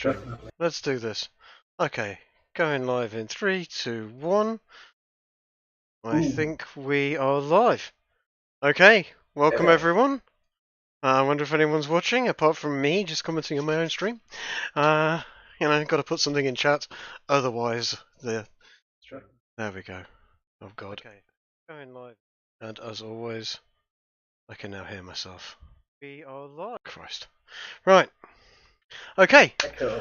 Definitely. Let's do this. Okay, going live in 3, 2, 1. I Ooh, think we are live. Okay, welcome yeah. everyone. I wonder if anyone's watching, apart from me just commenting on my own stream. Uh, got to put something in chat, otherwise there we go. Oh god. Okay, going live. And as always, I can now hear myself. We are live. Christ. Right. Okay. Echo.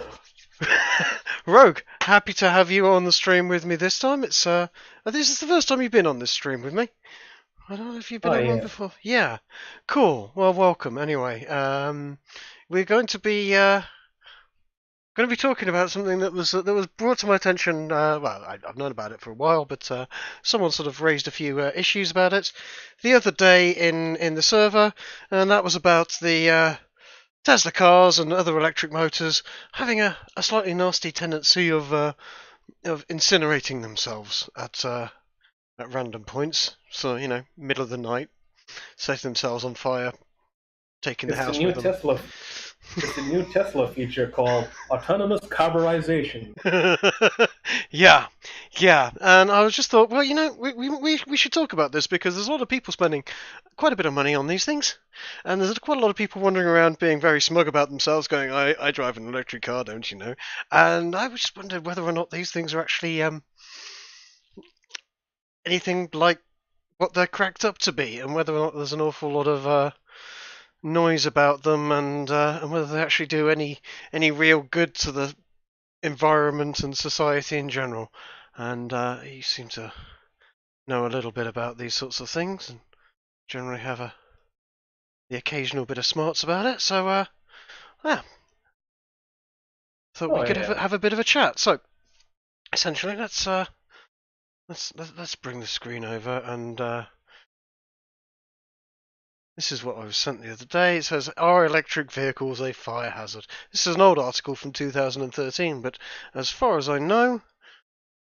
Rogue, happy to have you on the stream with me this time. This is the first time you've been on this stream with me. I don't know if you've been Oh, on one yeah. before. Yeah, cool. Well, welcome. Anyway, we're going to be talking about something that was brought to my attention. I've known about it for a while, but someone sort of raised a few issues about it the other day in the server, and that was about the Tesla cars and other electric motors having a slightly nasty tendency of incinerating themselves at random points. So middle of the night, setting themselves on fire, taking the It's the house new with them. Tesla. It's a new Tesla feature called autonomous carburization. Yeah, yeah. And I was just thought, well, we should talk about this because there's a lot of people spending quite a bit of money on these things, and there's quite a lot of people wandering around being very smug about themselves, going, "I drive an electric car, don't you know?" And I just wondered whether or not these things are actually anything like what they're cracked up to be, and whether or not there's an awful lot of noise about them, and whether they actually do any real good to the environment and society in general. And you seem to know a little bit about these sorts of things, and generally have the occasional bit of smarts about it. So yeah, thought we Oh, could yeah. have a bit of a chat. So essentially, let's bring the screen over and. This is what I was sent the other day. It says, "Are electric vehicles a fire hazard?" This is an old article from 2013, but as far as I know,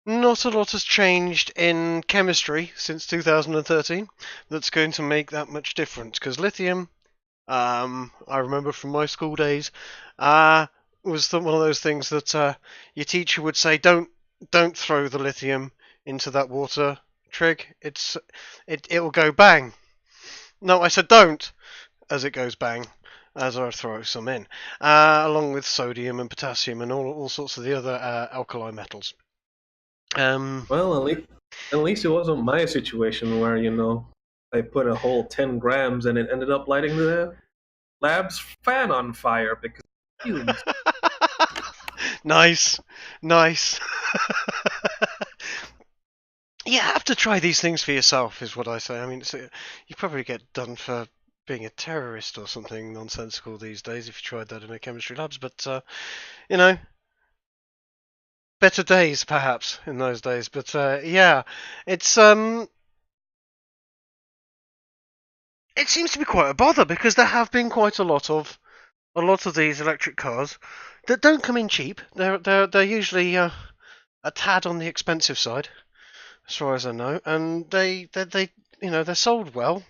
not a lot has changed in chemistry since 2013 that's going to make that much difference. Because lithium, I remember from my school days, was one of those things that your teacher would say, "Don't throw the lithium into that water, Trig. It will go bang." No, I said don't, as it goes bang, as I throw some in, along with sodium and potassium and all sorts of the other alkali metals. Um, Well, at least it wasn't my situation where, I put a whole 10 grams and it ended up lighting the lab's fan on fire because of fumes. nice, nice. You have to try these things for yourself, is what I say. I mean, you probably get done for being a terrorist or something nonsensical these days if you tried that in a chemistry labs. But you know, better days perhaps in those days. But yeah, it's it seems to be quite a bother because there have been quite a lot of these electric cars that don't come in cheap. They're usually a tad on the expensive side, as far as I know, and they they're sold well.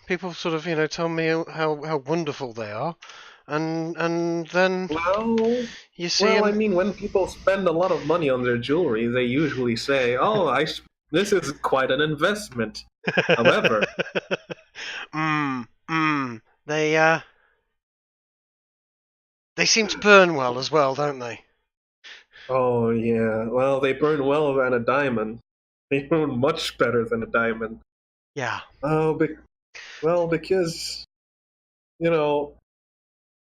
People sort of tell me how wonderful they are, and then Well, you see well, I them. mean, when people spend a lot of money on their jewelry, they usually say, "Oh, this is quite an investment." However, mm. They seem to burn well as well, don't they? oh yeah, well, they burn well than a diamond. They burn much better than a diamond. Yeah. Oh, well, because you know,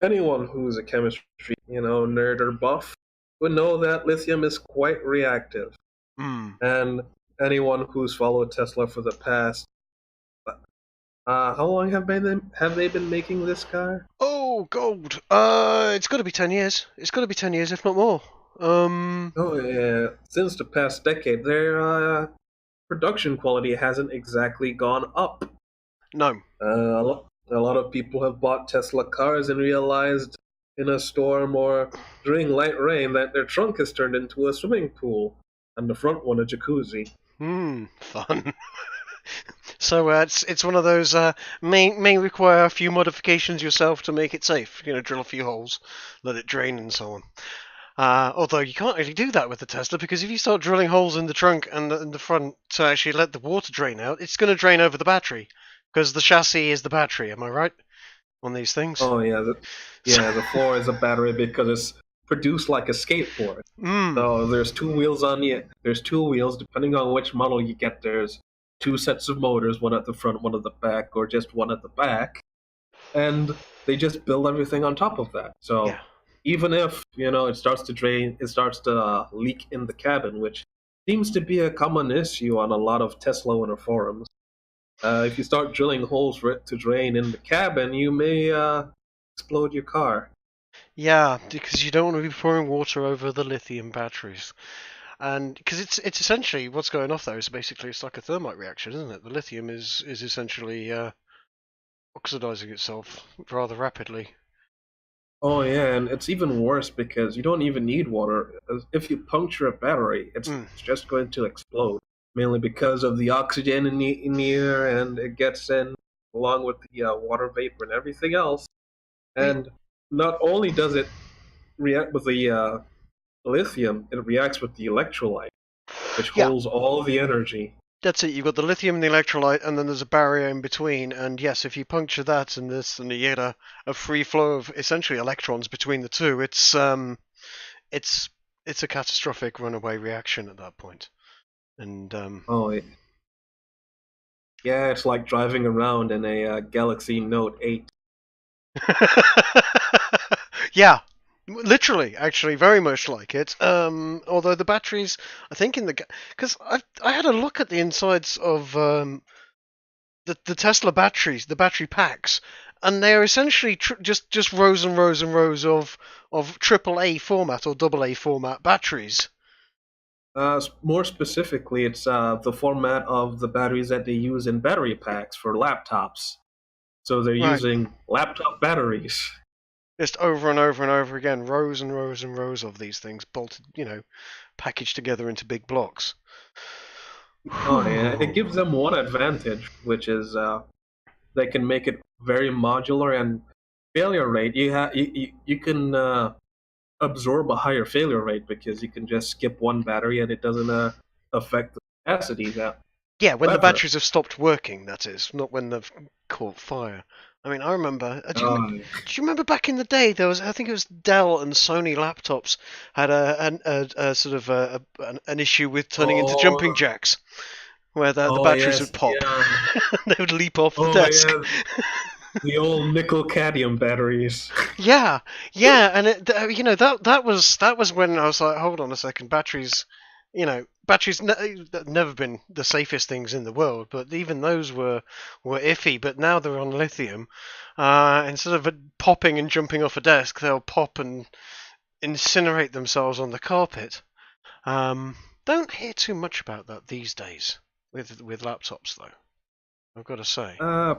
anyone who's a chemistry, nerd or buff would know that lithium is quite reactive, Mm. and anyone who's followed Tesla for the past, how long have they been making this car? Oh, gold. It's got to be 10 years. It's got to be 10 years, if not more. Oh yeah, since the past decade, their production quality hasn't exactly gone up. No. A lot of people have bought Tesla cars and realized in a storm or during light rain that their trunk has turned into a swimming pool and the front one a jacuzzi. Fun. So it's one of those may require a few modifications yourself to make it safe. Drill a few holes, let it drain, and so on. Although you can't really do that with the Tesla because if you start drilling holes in the trunk and the front to actually let the water drain out, it's going to drain over the battery because the chassis is the battery. Am I right on these things? Oh yeah, So, yeah. The floor is a battery because it's produced like a skateboard. mm, So there's two wheels on the. There's two wheels depending on which model you get. There's two sets of motors, one at the front, one at the back, or just one at the back, and they just build everything on top of that. yeah, So even if it starts to drain, it starts to leak in the cabin, which seems to be a common issue on a lot of Tesla owner forums. If you start drilling holes for it to drain in the cabin, you may explode your car. yeah, because you don't want to be pouring water over the lithium batteries. And because it's essentially what's going off there is basically it's like a thermite reaction, isn't it? The lithium is essentially oxidizing itself rather rapidly. Oh yeah, and it's even worse because you don't even need water. If you puncture a battery, it's Mm. just going to explode, mainly because of the oxygen in the air, and it gets in along with the water vapor and everything else. We, And not only does it react with the lithium, it reacts with the electrolyte, which yeah, holds all the energy. that's it. You've got the lithium and the electrolyte, and then there's a barrier in between. And yes, if you puncture that and this, and you get a free flow of essentially electrons between the two, it's it's a catastrophic runaway reaction at that point. And Oh yeah, it's like driving around in a Galaxy Note 8. yeah, literally, actually, very much like it. Although the batteries, I think because I had a look at the insides of the Tesla batteries, the battery packs, and they are essentially just rows and rows and rows of AAA format or AA format batteries. More specifically, it's the format of the batteries that they use in battery packs for laptops. So they're Right. using laptop batteries. Just over and over and over again, rows and rows and rows of these things bolted, packaged together into big blocks. Oh yeah, it gives them one advantage, which is they can make it very modular and failure rate. You can absorb a higher failure rate because you can just skip one battery and it doesn't affect the capacity. That Yeah, when the however, batteries have stopped working, that is, not when they've caught fire. I mean, I remember. uh, Do you remember back in the day? There was, I think it was Dell and Sony laptops had a sort of an issue with turning into jumping oh jacks, where the oh batteries would yes, pop, yeah, they would leap off the oh desk. yeah, the old nickel cadmium batteries. Yeah, yeah, and that was when I was like, hold on a second, batteries, batteries never been the safest things in the world, but even those were iffy. But now they're on lithium. Instead of it popping and jumping off a desk, they'll pop and incinerate themselves on the carpet. Don't hear too much about that these days with laptops, though. I've got to say. Uh,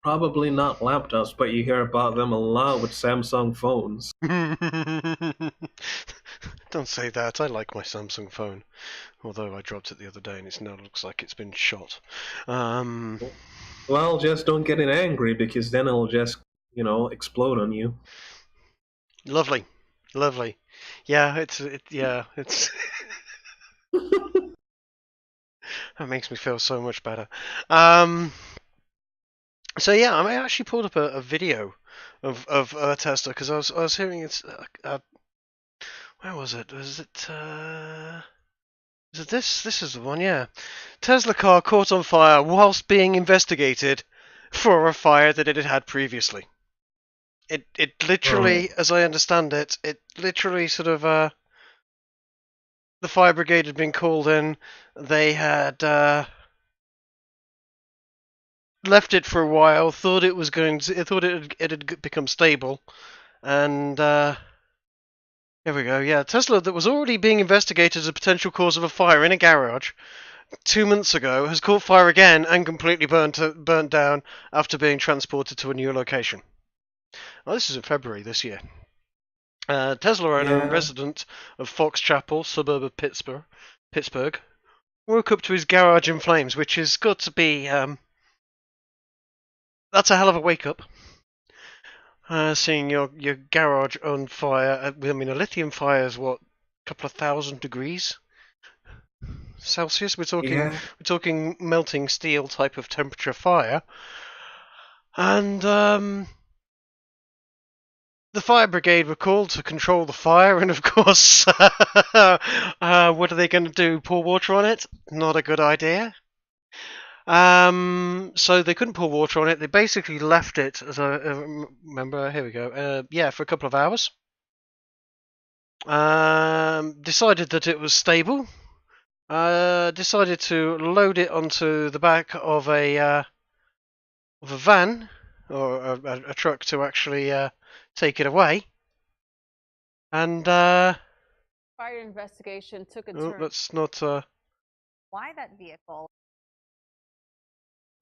Probably not laptops, but you hear about them a lot with Samsung phones. Don't say that. I like my Samsung phone, although I dropped it the other day and it now looks like it's been shot. Um, Well, just don't get it angry because then it'll just, explode on you. lovely, lovely. Yeah, it's that makes me feel so much better. Um, so yeah, I actually pulled up a video of Tesla because I was hearing it's where was it? Was it? Is it this? This is the one, yeah. Tesla car caught on fire whilst being investigated for a fire that it had had previously. It Oh, literally, as I understand it, it literally sort of the fire brigade had been called in. They had left it for a while, thought it was going to, thought it had become stable, and here we go. Yeah, Tesla that was already being investigated as a potential cause of a fire in a garage 2 months ago has caught fire again and completely burnt down after being transported to a new location. Well, this is in February this year. Tesla owner and yeah. resident of Fox Chapel, suburb of Pittsburgh, woke up to his garage in flames, which has got to be that's a hell of a wake up. Seeing your garage on fire. I mean, a lithium fire is what, a couple of thousand degrees Celsius. Yeah, We're talking melting steel type of temperature fire, and the fire brigade were called to control the fire, and of course, what are they going to do? Pour water on it? Not a good idea. So they couldn't pour water on it. They basically left it, as I remember. Here we go. Yeah, for a couple of hours. Decided that it was stable. Decided to load it onto the back of a van or a truck to actually take it away. And Fire investigation took a oh, turn. let's not. Why that vehicle?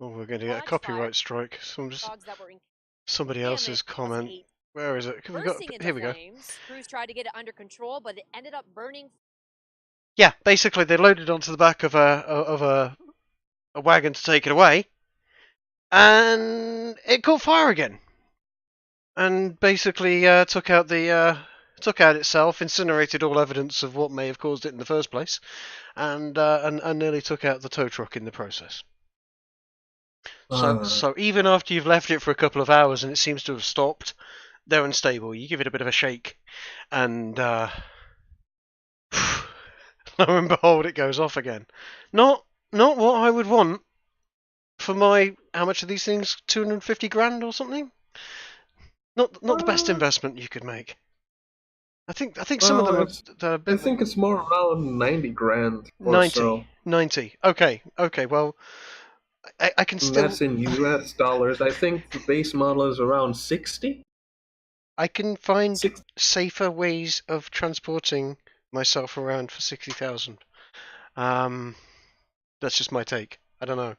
Oh, we're going to get a copyright strike. Somebody else's comment. Where is it? Here we go. Crews tried to get it under control, but it ended up burning. Yeah, basically they loaded onto the back of a wagon to take it away, and it caught fire again, and basically took out itself, incinerated all evidence of what may have caused it in the first place, and nearly took out the tow truck in the process. So even after you've left it for a couple of hours and it seems to have stopped, they're unstable. You give it a bit of a shake, and lo and behold, it goes off again. Not what I would want for my, how much are these things? 250 grand or something? Not the best investment you could make. I think some of them are a bit. I think it's more around 90 grand or 90, so. 90. Okay. Well, I can still. That's in US dollars. I think the base model is around 60. I can find Six. safer ways of transporting myself around for 60,000. That's just my take. I don't know.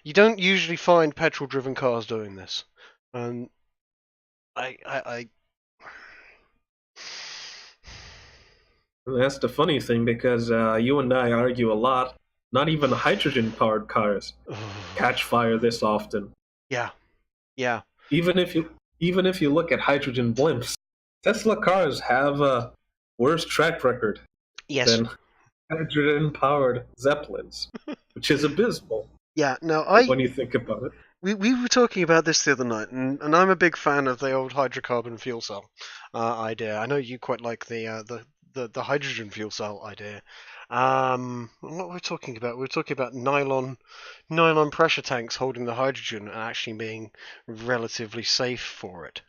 You don't usually find petrol-driven cars doing this, and I That's the funny thing because you and I argue a lot. Not even hydrogen-powered cars catch fire this often. yeah. Even if you look at hydrogen blimps, Tesla cars have a worse track record Yes. than hydrogen-powered Zeppelins, which is abysmal. Yeah. No, when you think about it. We were talking about this the other night, and I'm a big fan of the old hydrocarbon fuel cell idea. I know you quite like the hydrogen fuel cell idea. What were we talking about? We were talking about nylon pressure tanks holding the hydrogen and actually being relatively safe for it.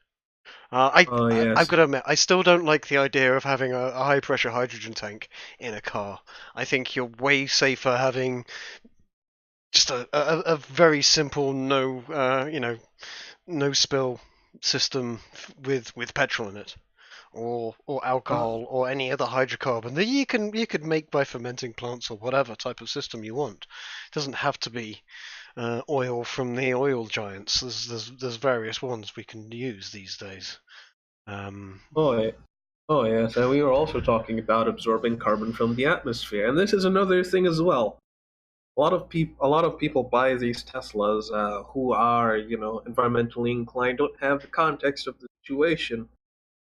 Yes. I've got to admit, I still don't like the idea of having a high pressure hydrogen tank in a car. I think you're way safer having just a very simple no spill system with petrol in it, or alcohol or any other hydrocarbon that you could make by fermenting plants or whatever type of system you want. It doesn't have to be oil from the oil giants. There's various ones we can use these days. Oh yes, and we were also talking about absorbing carbon from the atmosphere, and this is another thing as well. A lot of people buy these Teslas who are, environmentally inclined, don't have the context of the situation.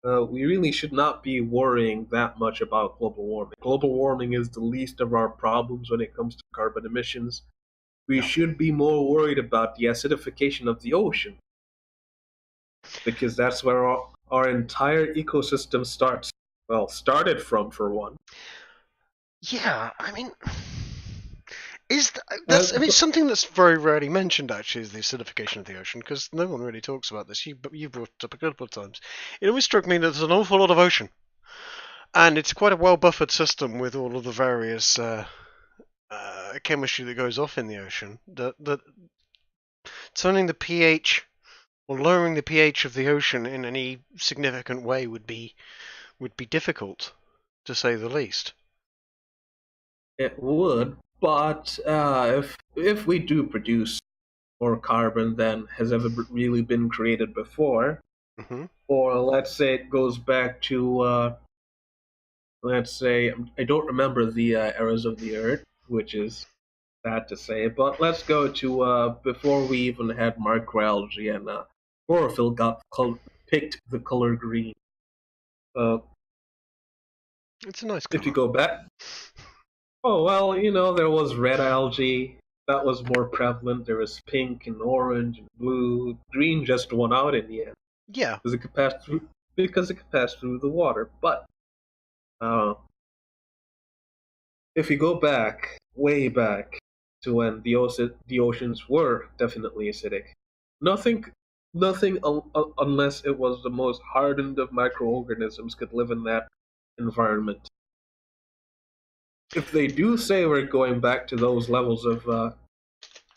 We really should not be worrying that much about global warming. Global warming is the least of our problems when it comes to carbon emissions. We should be more worried about the acidification of the ocean, because that's where our entire ecosystem started from, for one. Yeah, I mean, something that's very rarely mentioned actually is the acidification of the ocean, because no one really talks about this. You brought it up a couple of times. It always struck me that there's an awful lot of ocean, and it's quite a well buffered system with all of the various chemistry that goes off in the ocean. That turning the pH or lowering the pH of the ocean in any significant way would be difficult, to say the least. It would, but if we do produce more carbon than has ever really been created before, or let's say it goes back to let's say I don't remember the eras of the Earth, which is sad to say. But let's go to before we even had microalgae and chlorophyll picked the color green. Uh, It's a nice if you colour. go back, oh well, there was red algae that was more prevalent. There was pink and orange and blue. Green just won out in the end Yeah. because it could pass through the water. But uh, if you go back, way back to when the oceans were definitely acidic, nothing, nothing unless it was the most hardened of microorganisms could live in that environment. If they do say we're going back to those levels of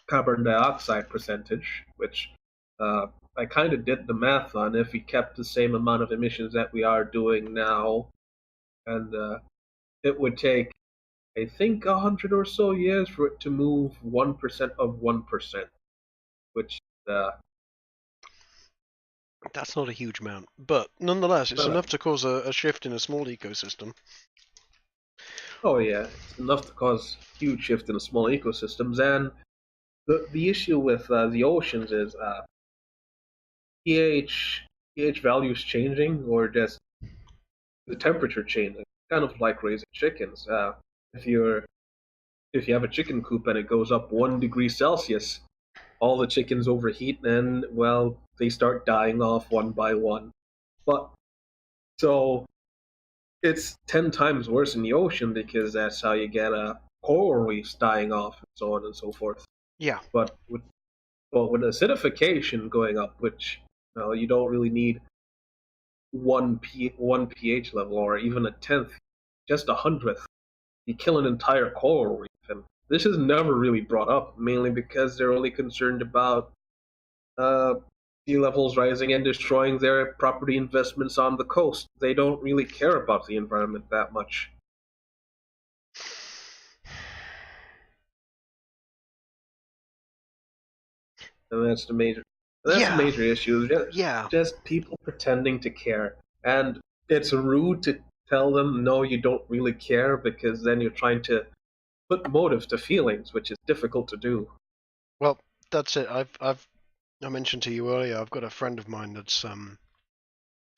carbon dioxide percentage, which uh, I kind of did the math on, if we kept the same amount of emissions that we are doing now, and it would take, I think, 100 or so years for it to move 1% of 1%, which, That's not a huge amount, but nonetheless, it's uh, enough to cause a shift in a small ecosystem. oh yeah, it's enough to cause huge shift in small ecosystems. And the issue with the oceans is pH pH values changing, or just the temperature changing, kind of like raising chickens. If you're if you have a chicken coop and it goes up 1 degree Celsius, all the chickens overheat and well, they start dying off one by one. But so it's 10 times worse in the ocean because that's how you get coral reefs dying off and so on and so forth. Yeah. But with acidification going up, which you don't really need one pH level or even a tenth, just 100th, you kill an entire coral reef. And this is never really brought up, mainly because they're only concerned about uh, sea levels rising and destroying their property investments on the coast. They don't really care about the environment that much. And that's the Yeah. major issue. Yeah. Just people pretending to care. And it's rude to tell them no, you don't really care, because then you're trying to put motive to feelings, which is difficult to do. Well, that's it. I mentioned to you earlier. I've got a friend of mine that's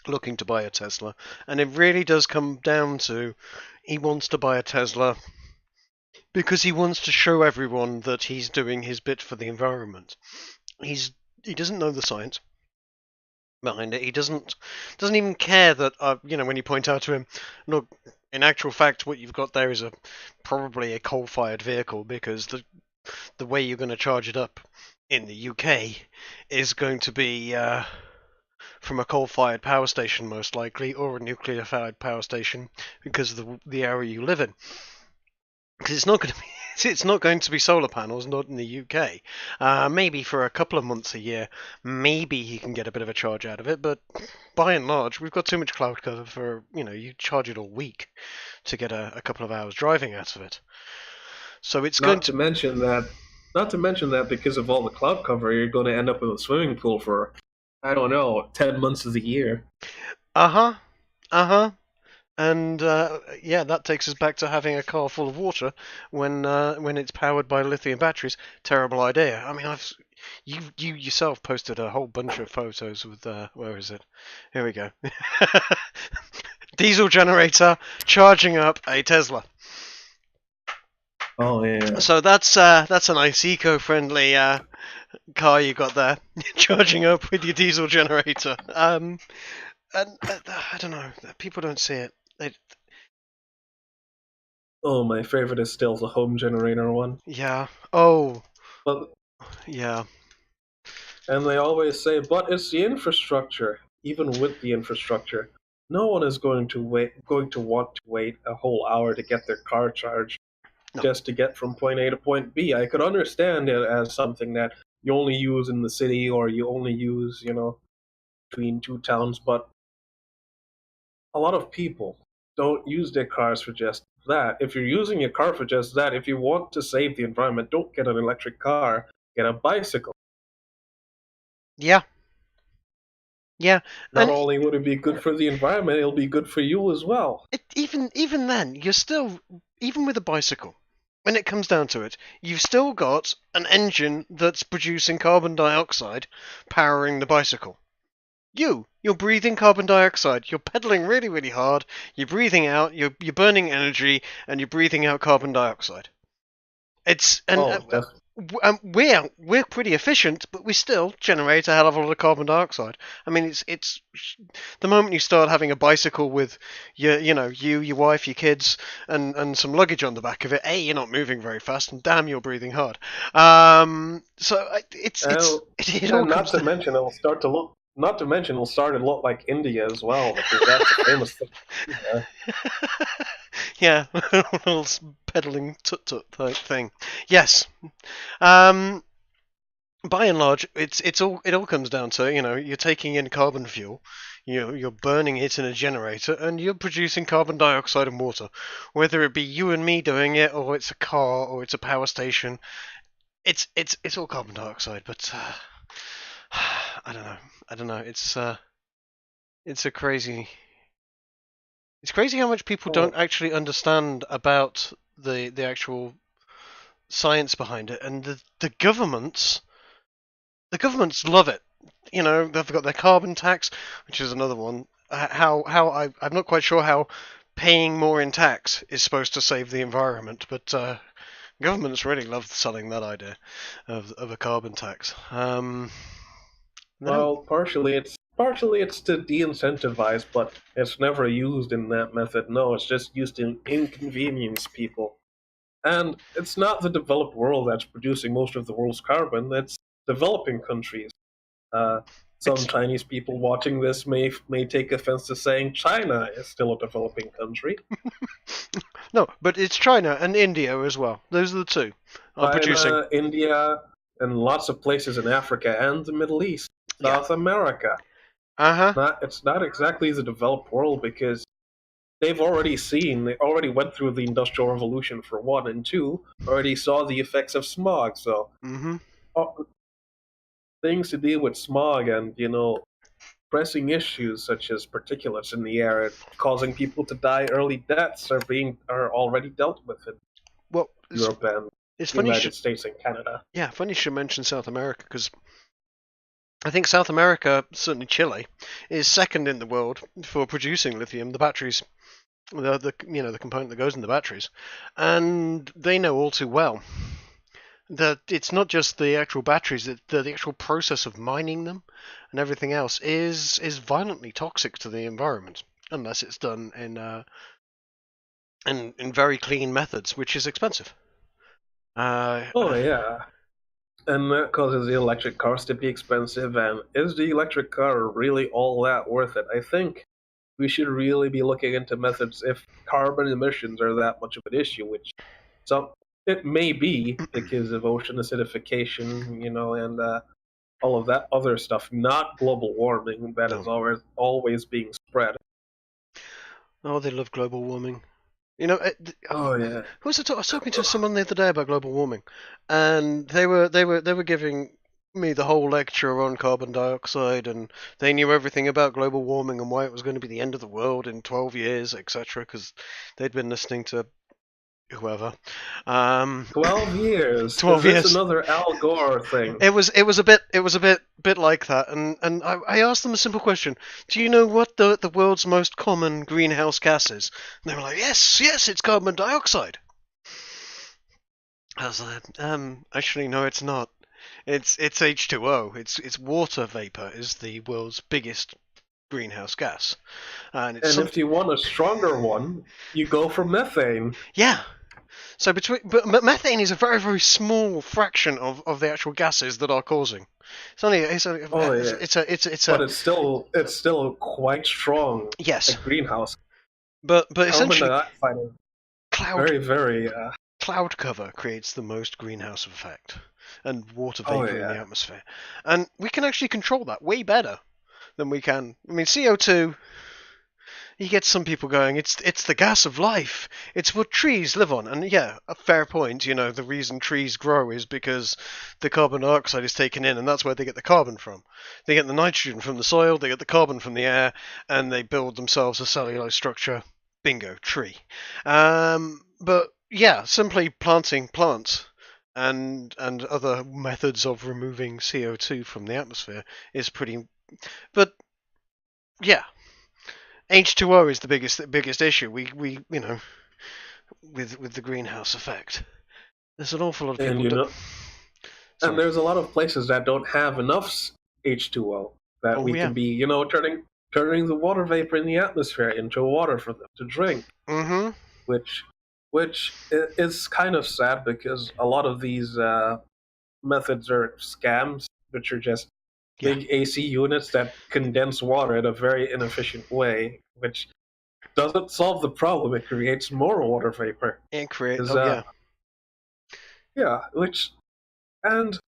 looking to buy a Tesla, and it really does come down to he wants to buy a Tesla because he wants to show everyone that he's doing his bit for the environment. He doesn't know the science behind it. He doesn't even care that when you point out to him, look, in actual fact, what you've got there is probably a coal-fired vehicle, because the way you're going to charge it up in the UK is going to be from a coal-fired power station, most likely, or a nuclear-fired power station, because of the area you live in. Because it's not going to be. It's not going to be solar panels, not in the UK. Maybe for a couple of months a year, maybe he can get a bit of a charge out of it. But by and large, we've got too much cloud cover for you charge it all week to get a couple of hours driving out of it. So it's going Not to. to mention that, not to mention that because of all the cloud cover, you're going to end up with a swimming pool for, I don't know, 10 months of the year. Uh huh. Uh huh. And yeah, that takes us back to having a car full of water when it's powered by lithium batteries. Terrible idea. I mean, you yourself posted a whole bunch of photos with where is it? Here we go. Diesel generator charging up a Tesla. Oh yeah. So that's a nice eco-friendly car you got there, charging up with your diesel generator. And I don't know, people don't see it. Oh, my favorite is still the home generator one. Yeah. Oh, But yeah. and they always say, but it's the infrastructure. Even with the infrastructure, no one is going to want to wait a whole hour to get their car charged No. just to get from point A to point B. I could understand it as something that you only use in the city, or you only use, between two towns, but a lot of people don't use their cars for just that. If you're using your car for just that, if you want to save the environment, don't get an electric car, get a bicycle. Yeah. Yeah. Not And only would it be good for the environment, it'll be good for you as well. even then, you're still, even with a bicycle. when it comes down to it, you've still got an engine that's producing carbon dioxide powering the bicycle. You're breathing carbon dioxide. You're pedaling really, really hard. You're breathing out. You're burning energy, and you're breathing out carbon dioxide. It's and Oh, definitely. we're pretty efficient, but we still generate a hell of a lot of carbon dioxide. I mean, it's the moment you start having a bicycle with your wife, your kids, and some luggage on the back of it. A, you're not moving very fast, and damn, you're breathing hard. And, It all and comes not to down. mention, it'll start to look. Not to mention, it'll start to look like India as well, because that's a famous thing. Yeah. Yeah, little pedaling tut tut type thing. Yes. Um, by and large, it all comes down to you're taking in carbon fuel, you're burning it in a generator, and you're producing carbon dioxide and water. Whether it be you and me doing it, or it's a car, or it's a power station, it's all carbon dioxide. But I don't know. I don't know. It's a crazy. It's crazy how much people don't Oh, actually understand about the actual science behind it, and the governments love it. They've got their carbon tax, which is another one. I'm not quite sure how paying more in tax is supposed to save the environment, but governments really love selling that idea of a carbon tax. They don't. well, partially it's to de-incentivize, but it's never used in that method. No, it's just used to inconvenience people. And it's not the developed world that's producing most of the world's carbon. It's developing countries. Uh, some It's Chinese people watching this may take offense to saying China is still a developing country. no, but it's China and India as well. Those are the two are producing. China, India, and lots of places in Africa and the Middle East, Yeah. South America. Uh huh. It's not exactly the developed world because they already went through the Industrial Revolution for one, and two, already saw the effects of smog. So Mhm. uh, things to deal with smog and pressing issues such as particulates in the air causing people to die early deaths are already dealt with in Well, Europe and it's the funny. United States and Canada. Yeah, funny you should mention South America because I think South America, certainly Chile, is second in the world for producing lithium. The batteries, the component that goes in the batteries, and they know all too well that it's not just the actual batteries; that the actual process of mining them and everything else is violently toxic to the environment unless it's done in very clean methods, which is expensive. Oh yeah, and that causes the electric cars to be expensive. And is the electric car really all that worth it? I think we should really be looking into methods if carbon emissions are that much of an issue, which some it may be because of ocean acidification, and all of that other stuff, not global warming that is no. always being spread. Oh, they love global warming. You know, Oh yeah. who was I was talking to someone the other day about global warming, and they were giving me the whole lecture on carbon dioxide, and they knew everything about global warming and why it was going to be the end of the world in 12 years, etc. Because they'd been listening to whoever. 12 years. Is 12 this years. another Al Gore thing? It was a bit like that, and I asked them a simple question: do you know what the world's most common greenhouse gas is? And they were like, yes, it's carbon dioxide. I was like, actually, no, it's not. It's H2O. It's water vapor is the world's biggest greenhouse gas, and it's And if something. you want a stronger one, you go for methane. Yeah. So but methane is a very very small fraction of the actual gases that are causing. Oh yeah. It's But a it's still quite strong. A yes, greenhouse. but Carbon essentially dioxide is cloud very, very. cloud cover creates the most greenhouse effect and water Oh vapor in the yeah. atmosphere, and we can actually control that way better than we can. I mean, CO2. You get some people going, it's the gas of life. It's what trees live on. And yeah, a fair point. The reason trees grow is because the carbon dioxide is taken in, and that's where they get the carbon from. They get the nitrogen from the soil, they get the carbon from the air, and they build themselves a cellulose structure. Bingo, tree. But Yeah, simply planting plants and other methods of removing CO2 from the atmosphere is pretty. But yeah, H2O is the biggest issue. We with the greenhouse effect. There's an awful lot of And people. you know, and Sorry. there's a lot of places that don't have enough H2O that Oh we yeah. can be, turning the water vapor in the atmosphere into water for them to drink, Mm-hmm. which is kind of sad because a lot of these methods are scams, which are just Yeah. big AC units that condense water in a very inefficient way, which doesn't solve the problem. It creates more water vapor. And create. 'Cause, Oh yeah. yeah, which and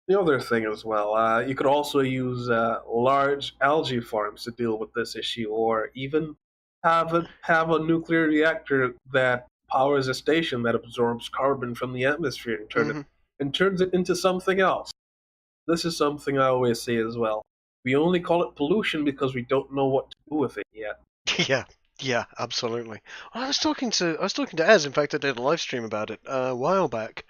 the other thing as well, you could also use large algae farms to deal with this issue, or even have a nuclear reactor that powers a station that absorbs carbon from the atmosphere Mm-hmm. and turns it into something else. This is something I always say as well. We only call it pollution because we don't know what to do with it yet. Yeah, yeah, absolutely. I was talking to Ez. In fact, I did a live stream about it a while back,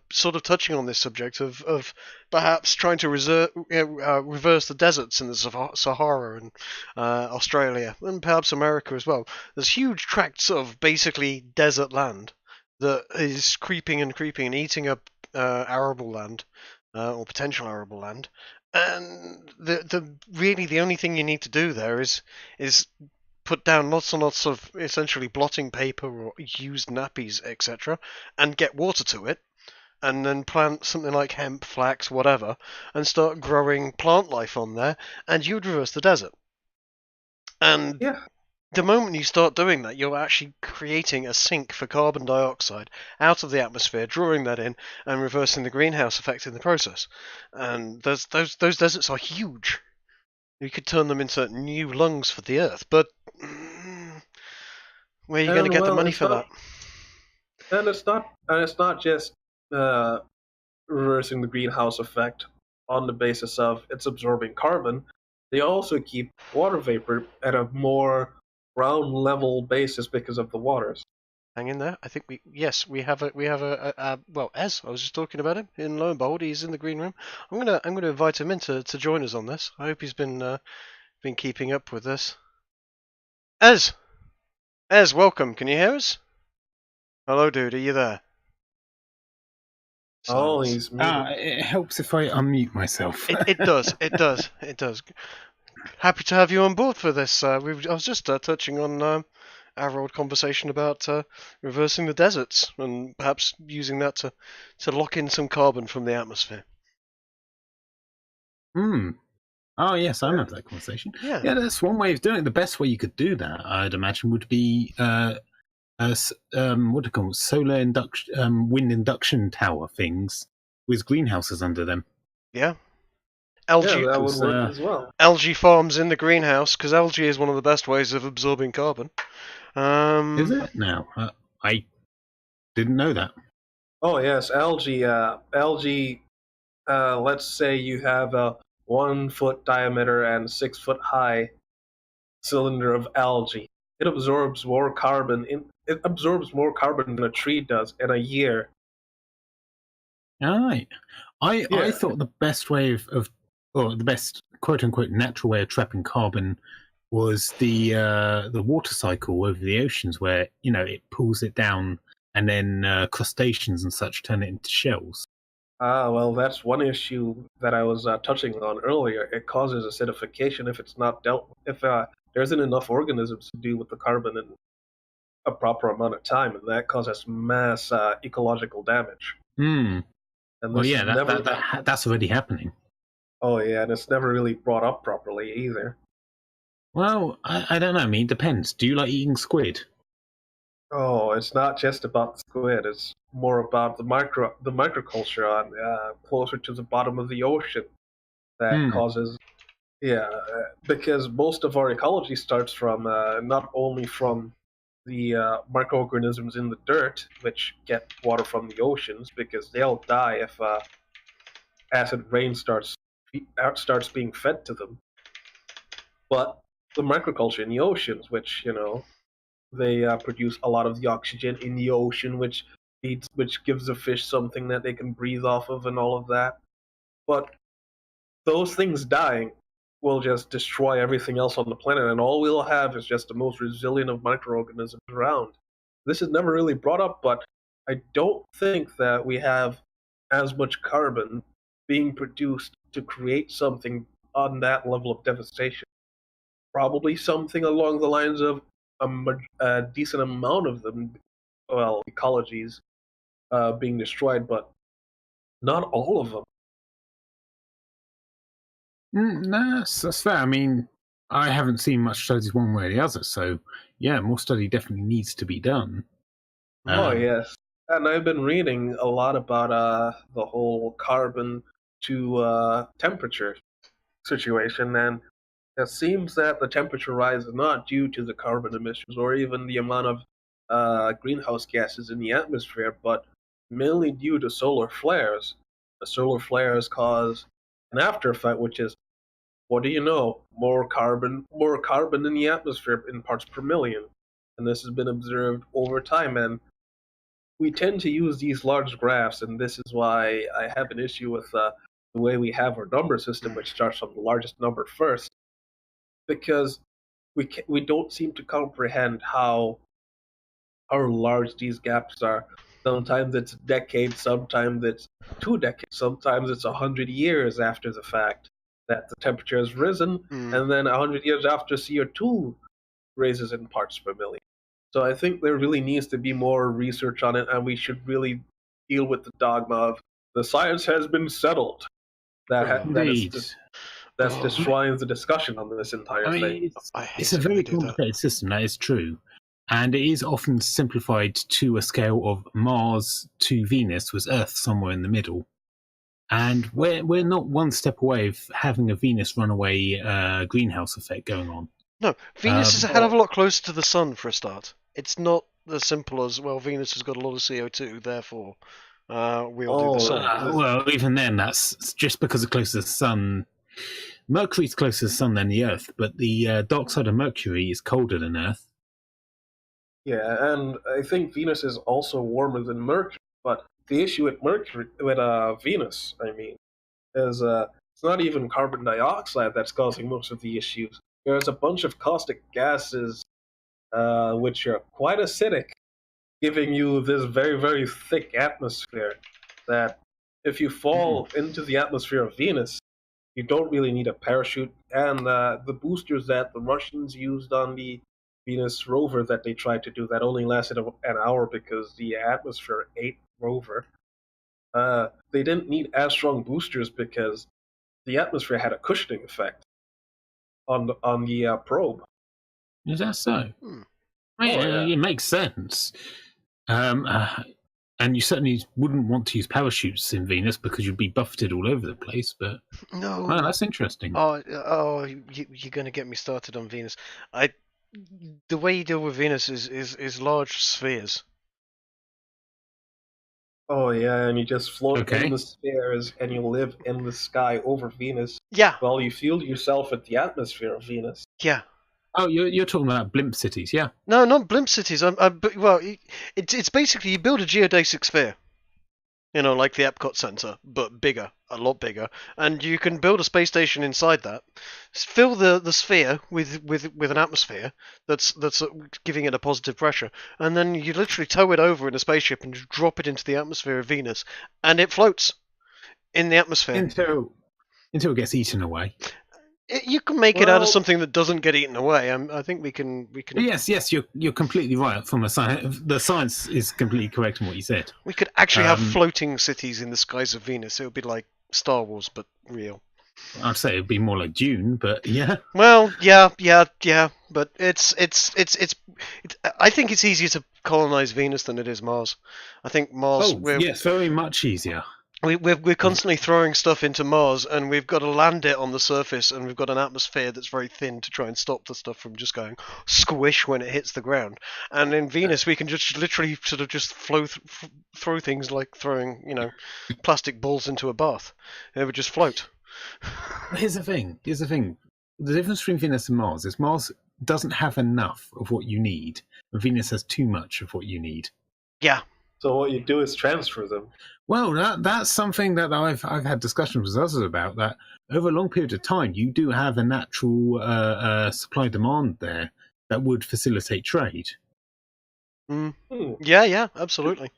sort of touching on this subject of perhaps trying to reverse the deserts in the Sahara and Australia and perhaps America as well. There's huge tracts of basically desert land that is creeping and creeping and eating up arable land or potential arable land. And the really the only thing you need to do there is put down lots and lots of essentially blotting paper or used nappies, etc., and get water to it, and then plant something like hemp, flax, whatever, and start growing plant life on there, and you'd reverse the desert. And Yeah, the moment you start doing that, you're actually creating a sink for carbon dioxide out of the atmosphere, drawing that in, and reversing the greenhouse effect in the process. And those deserts are huge. You could turn them into new lungs for the earth, but where are you going to and get the well, money for that? it's not just uh, reversing the greenhouse effect on the basis of it's absorbing carbon. They also keep water vapor at a more ground level basis because of the waters. Hang in there. I think we have a well, Ez. I was just talking about him. And lo and behold, he's in the green room. I'm gonna invite him in to join us on this. I hope he's been keeping up with this. Ez, Ez, welcome. Can you hear us? Hello, dude. Are you there? Oh, Silence. he's muted. It helps if I unmute myself. It does. It does. It does. Happy to have you on board for this. I was just touching on our old conversation about reversing the deserts and perhaps using that to lock in some carbon from the atmosphere. Hmm. Oh yes, I remember that conversation. Yeah. Yeah, that's one way of doing it. The best way you could do that, I'd imagine, would be what do you call it? Solar induction, wind induction tower things with greenhouses under them. Yeah. Yeah, Algae that would Because, work as well. algae farms in the greenhouse because algae is one of the best ways of absorbing carbon. is it now? I didn't know that. Oh yes, algae. Algae. Let's say you have a 1 foot diameter and 6 foot high cylinder of algae. It absorbs more carbon. It absorbs more carbon than a tree does in a year. All right. I Yeah. thought the best way of or the best quote unquote natural way of trapping carbon was the water cycle over the oceans, where it pulls it down, and then crustaceans and such turn it into shells. Ah, well, that's one issue that I was touching on earlier. It causes acidification if it's not dealt with. If there isn't enough organisms to deal with the carbon in a proper amount of time, and that causes mass ecological damage. Hmm. And Well, this is yeah, never. that's already happening. Oh yeah, and it's never really brought up properly either. Well, I don't know. I mean, it depends. Do you like eating squid? Oh, it's not just about the squid. It's more about the microculture on closer to the bottom of the ocean that Hmm. causes. Yeah, because most of our ecology starts from not only from the microorganisms in the dirt, which get water from the oceans, because they'll die if acid rain starts being fed to them, but the microculture in the oceans, which They produce a lot of the oxygen in the ocean, which gives the fish something that they can breathe off of, and all of that. But those things dying will just destroy everything else on the planet, and all we'll have is just the most resilient of microorganisms around. This is never really brought up, but I don't think that we have as much carbon being produced to create something on that level of devastation. Probably something along the lines of a decent amount of them, well, ecologies being destroyed, but not all of them. No, that's fair. I mean, I haven't seen much studies one way or the other, so yeah, more study definitely needs to be done. Oh yes, and I've been reading a lot about the whole carbon to temperature situation, and it seems that the temperature rise is not due to the carbon emissions or even the amount of greenhouse gases in the atmosphere, but mainly due to solar flares. The solar flares cause an after effect, which is, what do you know? More carbon in the atmosphere in parts per million, and this has been observed over time. And we tend to use these large graphs, and this is why I have an issue with the way we have our number system, which starts from the largest number first, because we don't seem to comprehend how large these gaps are. Sometimes it's decades, sometimes it's 2 decades, sometimes it's 100 years after the fact that the temperature has risen, and then 100 years after CO2 raises in parts per million. So I think there really needs to be more research on it, and we should really deal with the dogma of the science has been settled. Indeed. That's destroying the discussion on this entire thing. It's a very complicated system, that is true. And it is often simplified to a scale of Mars to Venus, with Earth somewhere in the middle. And we're not one step away of having a Venus runaway greenhouse effect going on. No, Venus is a hell of a lot closer to the sun for a start. It's not as simple as, well, Venus has got a lot of CO2, therefore we'll do the same. Well, even then, that's just because it's closer to the sun. Mercury's closer to the sun than the Earth, but the dark side of Mercury is colder than Earth. Yeah, and I think Venus is also warmer than Mercury. But the issue with Venus, I mean, is it's not even carbon dioxide that's causing most of the issues. There's a bunch of caustic gases, which are quite acidic, giving you this very, very thick atmosphere that if you fall into the atmosphere of Venus, you don't really need a parachute. And the boosters that the Russians used on the Venus rover that they tried to do, that only lasted an hour because the atmosphere ate rover. They didn't need as strong boosters because the atmosphere had a cushioning effect on the probe. Is that so? It makes sense. And you certainly wouldn't want to use parachutes in Venus because you'd be buffeted all over the place. But no, that's interesting. You're going to get me started on Venus. The way you deal with Venus is large spheres. Oh yeah, and you just float in the spheres, and you live in the sky over Venus. Yeah. Well, you feel yourself at the atmosphere of Venus. Yeah. Oh, you're talking about blimp cities, yeah? No, not blimp cities. It's basically you build a geodesic sphere, like the Epcot Center, but bigger, a lot bigger, and you can build a space station inside that. Fill the sphere with an atmosphere that's giving it a positive pressure, and then you literally tow it over in a spaceship and just drop it into the atmosphere of Venus, and it floats in the atmosphere until it gets eaten away. You can make it out of something that doesn't get eaten away. I think we can. Yes, you're completely right. From the science is completely correct in what you said. We could actually have floating cities in the skies of Venus. It would be like Star Wars, but real. I'd say it'd be more like Dune, but yeah. Well, yeah. But it's. I think it's easier to colonize Venus than it is Mars. I think Mars. Yes, very much easier. We're constantly throwing stuff into Mars, and we've got to land it on the surface, and we've got an atmosphere that's very thin to try and stop the stuff from just going squish when it hits the ground. And in Venus, we can just literally sort of just throw things like throwing, plastic balls into a bath. It would just float. Here's the thing. The difference between Venus and Mars is Mars doesn't have enough of what you need, and Venus has too much of what you need. Yeah. So what you do is transfer them. Well, that's something that I've had discussions with others about. That over a long period of time, you do have a natural supply demand there that would facilitate trade. Yeah, absolutely.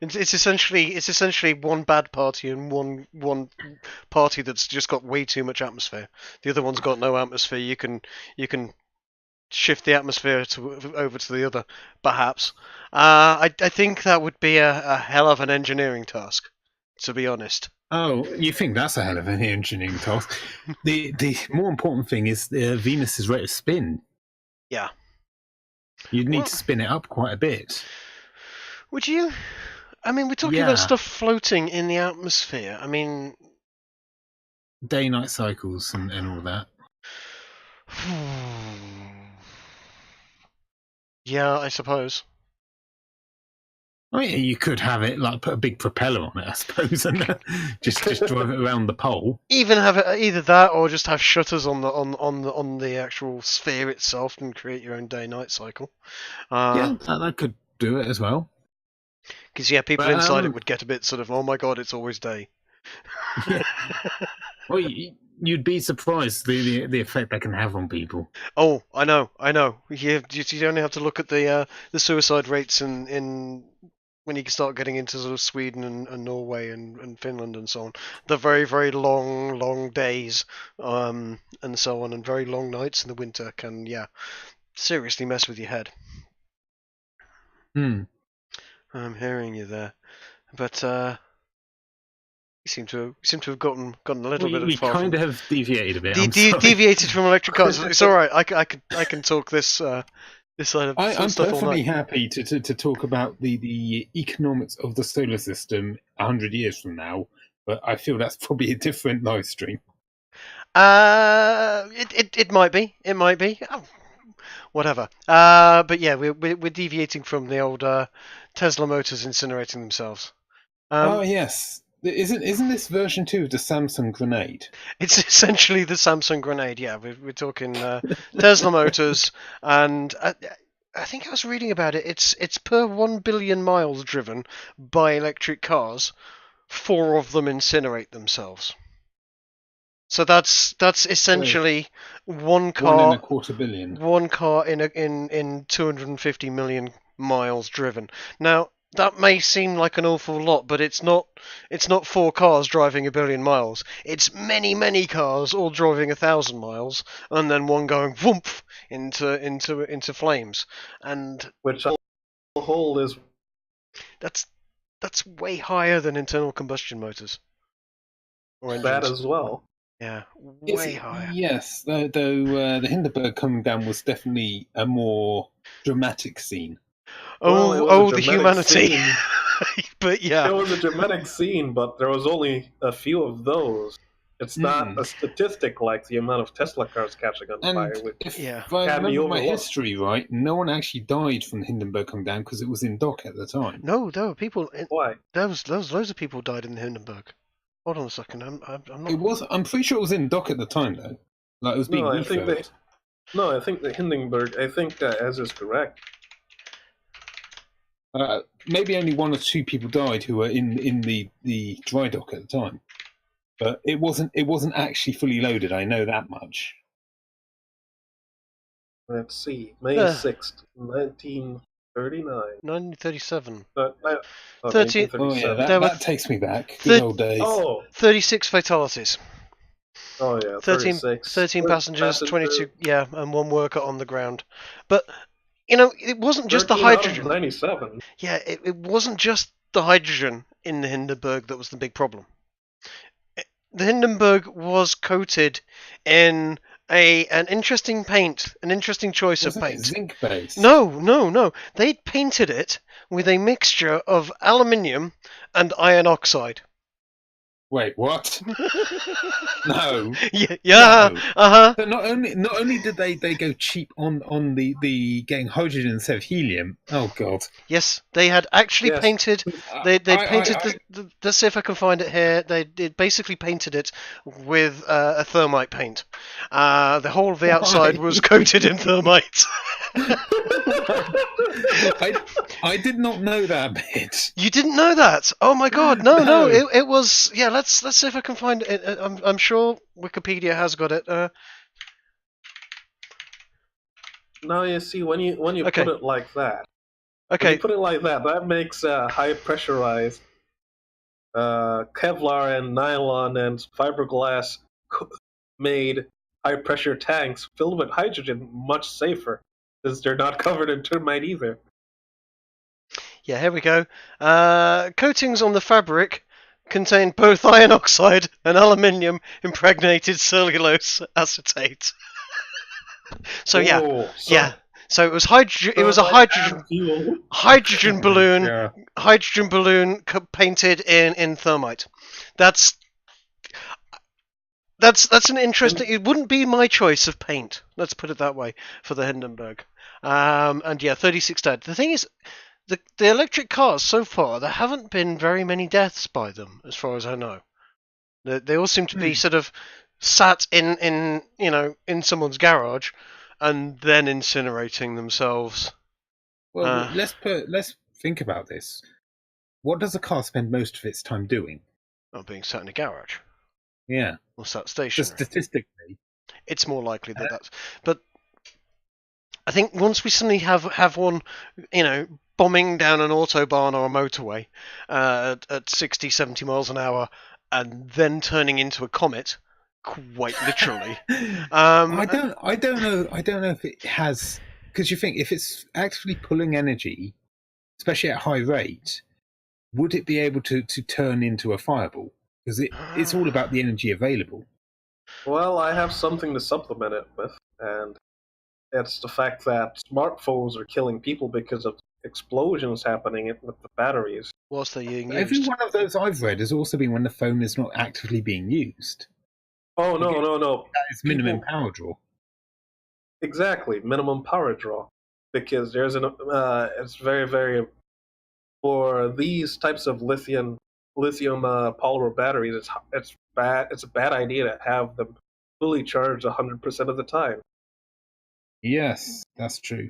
It's essentially one bad party and one party that's just got way too much atmosphere. The other one's got no atmosphere. You can shift the atmosphere over to the other, perhaps. I think that would be a hell of an engineering task, to be honest. Oh, you think that's a hell of an engineering task? The more important thing is Venus's rate of spin. Yeah. You'd need to spin it up quite a bit. Would you? I mean, we're talking about stuff floating in the atmosphere. I mean, day-night cycles and all that. Yeah, I suppose. I mean, you could have it like put a big propeller on it, I suppose, and just drive it around the pole. Even have it either that, or just have shutters on the actual sphere itself, and create your own day-night cycle. Yeah, that could do it as well. Because people inside it would get a bit sort of, oh my god, it's always day. Well, you'd be surprised the effect that can have on people. Oh, I know. You only have to look at the suicide rates in when you start getting into sort of Sweden and Norway and Finland and so on. The very, very long days and so on, and very long nights in the winter can seriously mess with your head. I'm hearing you there, but you seem to have gotten a little bit. We kind of have deviated a bit. Deviated from electric cars. It's all right. I can talk this side of I'm stuff all perfectly night. happy to talk about the economics of the solar system 100 years from now, but I feel that's probably a different live stream. It might be. Oh, whatever. But yeah, we're deviating from the old Tesla motors incinerating themselves. Oh yes, isn't this version 2 of the Samsung grenade? It's essentially the Samsung grenade. Yeah, we're talking Tesla motors, and I think I was reading about it. It's per 1 billion miles driven by electric cars, 4 of them incinerate themselves. So that's essentially one car, 1.25 billion. One car in 250 million miles driven. Now that may seem like an awful lot, but it's not. It's not 4 cars driving 1 billion miles. It's many cars all driving 1,000 miles, and then one going whoomp into flames. And which whole is that's way higher than internal combustion motors or engines. That as well. Yeah, way higher. Yes, though the Hindenburg coming down was definitely a more dramatic scene. The humanity. But yeah. It was a dramatic scene, but there was only a few of those. It's not a statistic like the amount of Tesla cars catching on fire. If I remember my history right, no one actually died from the Hindenburg coming down because it was in dock at the time. No, there were people. Why? There was loads of people died in the Hindenburg. Hold on a second. I'm not. It was. I'm pretty sure it was in dock at the time, though. Like it was being refilled. I think the Hindenburg. I think Ez is correct. Maybe only 1 or 2 people died who were in the dry dock at the time, but it wasn't actually fully loaded. I know that much. Let's see, May 6th, 1939. 1937. 1937. Oh yeah, that takes me back. Good old days. 36 fatalities. Oh yeah, 36. 13 passengers, 22, and 1 worker on the ground. But it wasn't just the hydrogen. 97. Yeah, it wasn't just the hydrogen in the Hindenburg that was the big problem. The Hindenburg was coated in an interesting paint, an interesting choice of paint. Zinc based? No. They painted it with a mixture of aluminium and iron oxide. Wait, what? No. Yeah. No. Uh-huh. So not only did they go cheap on the getting hydrogen instead of helium. Oh god. Yes, they had actually Yes. painted. They painted the. Let's see if I can find it here. They basically painted it with a thermite paint. The whole of the outside was coated in thermite. I did not know that bit. You didn't know that? Oh my god! No, No. It was. Yeah, let's see if I can find it. I'm sure Wikipedia has got it. Now you see when you Okay. put it like that. When Okay. you put it like that, that makes high pressurized Kevlar and nylon and fiberglass made high pressure tanks filled with hydrogen much safer, since they're not covered in termite either. Yeah, here we go. Coatings on the fabric contain both iron oxide and aluminium impregnated cellulose acetate. So yeah, Whoa, yeah. So it was hydrogen. It was a like hydrogen balloon. Yeah. Hydrogen balloon painted in thermite. That's an interesting. It wouldn't be my choice of paint. Let's put it that way for the Hindenburg. And yeah, 36 dead. The thing is, the electric cars so far, there haven't been very many deaths by them, as far as I know. They all seem to be sort of sat in someone's garage, and then incinerating themselves. Well, let's think about this. What does a car spend most of its time doing? Not being sat in a garage Yeah. or sat Just stationary. statistically. It's more likely that that's. But I think once we suddenly have one, bombing down an autobahn or a motorway at 60, 70 miles an hour, and then turning into a comet, quite literally. I don't know if it has, because you think if it's actually pulling energy, especially at high rate, would it be able to turn into a fireball? Because it's all about the energy available. Well, I have something to supplement it with, and it's the fact that smartphones are killing people because of explosions happening with the batteries. Whilst they're being used. Every one of those I've read has also been when the phone is not actively being used. Oh, no. That is minimum power draw. Exactly, minimum power draw. Because there's it's very, very, for these types of lithium polymer batteries, it's a bad idea to have them fully charged 100% of the time. Yes, that's true.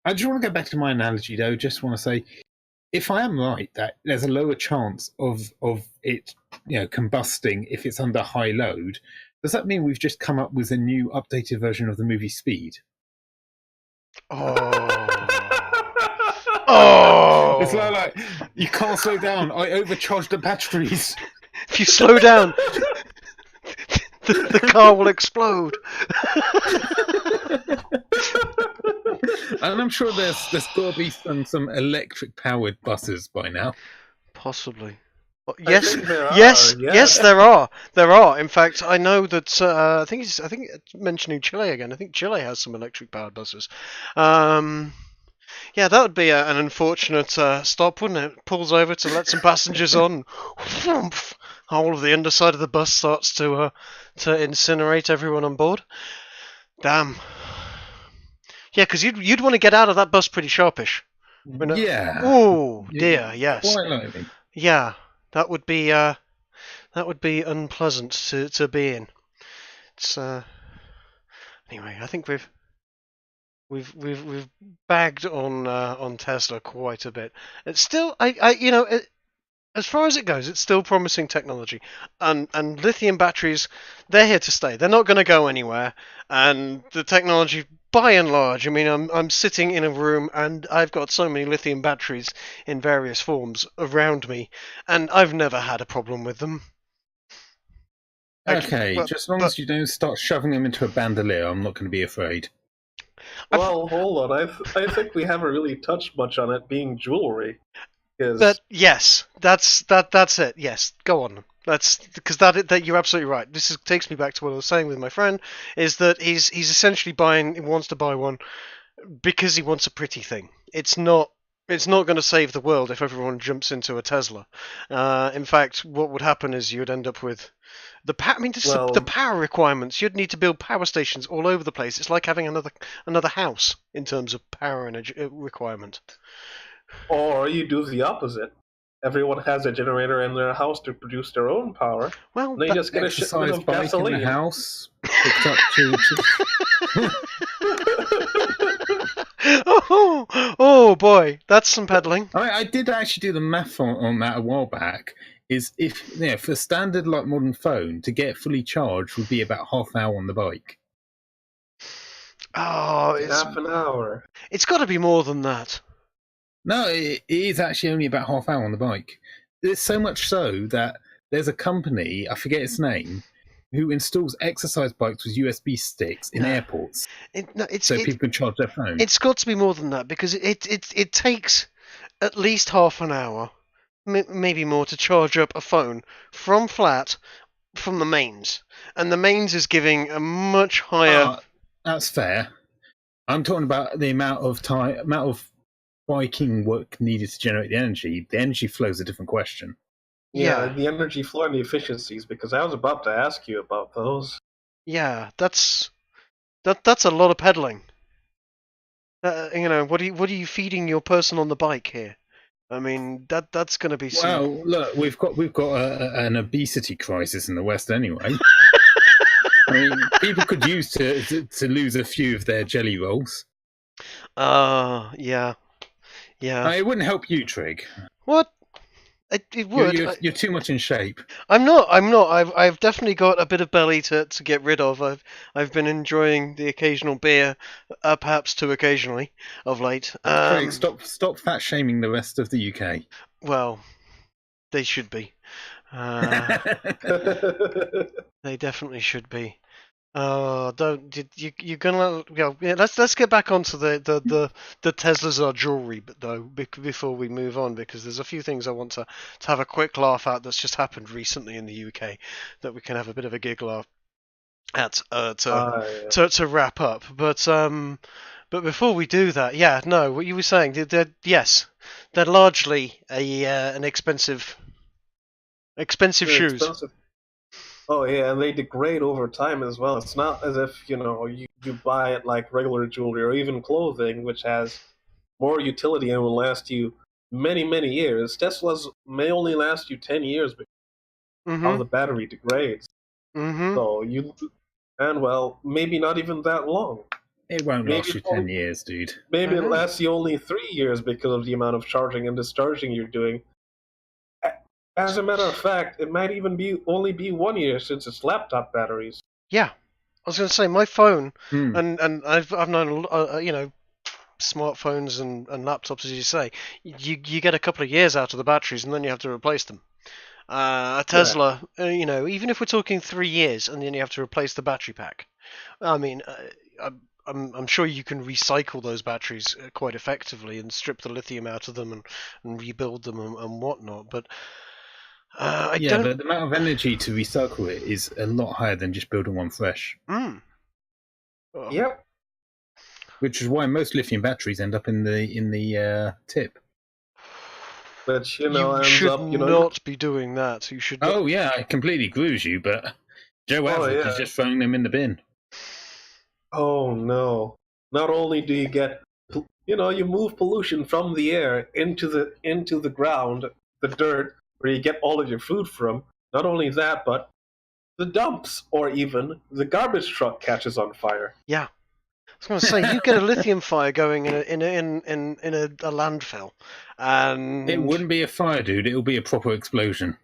I just want to go back to my analogy, though. Just want to say, if I am right that there's a lower chance of it, combusting if it's under high load, does that mean we've just come up with a new updated version of the movie Speed? Oh. It's like you can't slow down. I overcharged the batteries. If you slow down, the car will explode. And I'm sure there's got to be some electric powered buses by now. Possibly. Yes, there are. Yes, there are. There are. In fact, I know that. I think it's mentioning Chile again. I think Chile has some electric powered buses. Yeah, that would be an unfortunate stop, wouldn't it? Pulls over to let some passengers on. All of the underside of the bus starts to incinerate everyone on board. Damn. Yeah, because you'd want to get out of that bus pretty sharpish. Yeah. Oh dear, yes. Quite likely. Yeah, that would be unpleasant to be in. It's anyway. I think we've bagged on Tesla quite a bit. It's still as far as it goes, it's still promising technology, and lithium batteries, they're here to stay. They're not going to go anywhere, and the technology, by and large, I mean, I'm sitting in a room and I've got so many lithium batteries in various forms around me, and I've never had a problem with them. Okay, just as long as you don't start shoving them into a bandolier, I'm not going to be afraid. Well, hold on. I think we haven't really touched much on it being jewelry. But yes, that's it. Yes, go on. That's because that you're absolutely right. This takes me back to what I was saying with my friend. Is that he's essentially he wants to buy one because he wants a pretty thing. It's not It's not going to save the world if everyone jumps into a Tesla. In fact, what would happen is you'd end up with the power. I mean, just the Well, power requirements. You'd need to build power stations all over the place. It's like having another house in terms of power energy requirement. or you do the opposite. Everyone has a generator in their house to produce their own power. Well, They just get a shipment Exercise of bike in gasoline. the house, picked up oh boy, that's some peddling. I did actually do the math on that a while back. Is if for a standard like modern phone to get fully charged would be about half an hour on the bike. Oh, Half an hour. it's got to be more than that. No, it is actually only about half an hour on the bike. It's so much so that there's a company, I forget its name, who installs exercise bikes with USB sticks in airports, so people can charge their phone. It's got to be more than that because it takes at least half an hour, maybe more, to charge up a phone from flat from the mains, and the mains is giving a much higher. That's fair. I'm talking about the amount of biking work needed to generate the energy. The energy flow is a different question. Yeah, the energy flow and the efficiencies, because I was about to ask you about those. Yeah, that's a lot of pedaling. What are you feeding your person on the bike here? I mean, that's going to be. Well, look, we've got an obesity crisis in the West anyway. I mean, people could use to lose a few of their jelly rolls. Yeah. It wouldn't help you, Trig. What? It would. You're too much in shape. I'm not. I've definitely got a bit of belly to get rid of. I've been enjoying the occasional beer, perhaps too occasionally, of late. Craig, stop fat shaming the rest of the UK. Well, they should be. They definitely should be. Don't you're gonna let's get back onto the Teslas are jewelry, but though before we move on, because there's a few things I want to have a quick laugh at that's just happened recently in the UK that we can have a bit of a giggle at to wrap up. But before we do that, what you were saying, they're largely an expensive shoes. Expensive. Oh yeah, and they degrade over time as well. It's not as if you buy it like regular jewelry or even clothing, which has more utility and will last you many, many years. Teslas may only last you 10 years because how the battery degrades. So maybe not even that long. It won't last you 10 years, dude. Maybe it lasts you only 3 years because of the amount of charging and discharging you're doing. As a matter of fact, it might even only be 1 year since it's laptop batteries. Yeah, I was going to say my phone, and I've known smartphones and laptops, as you say, you get a couple of years out of the batteries and then you have to replace them. A Tesla, even if we're talking 3 years and then you have to replace the battery pack. I mean, I'm sure you can recycle those batteries quite effectively and strip the lithium out of them and rebuild them and whatnot, but. But the amount of energy to recycle it is a lot higher than just building one fresh. Yep. Which is why most lithium batteries end up in the tip. But you should not be doing that. You should. Oh yeah, I completely agree with you. But Joe Average is just throwing them in the bin. Oh no! Not only do you get, you move pollution from the air into the ground, the dirt, where you get all of your food from. Not only that, but the dumps or even the garbage truck catches on fire. Yeah, I was going to say you get a lithium fire going in a landfill, and it wouldn't be a fire, dude. It'll be a proper explosion.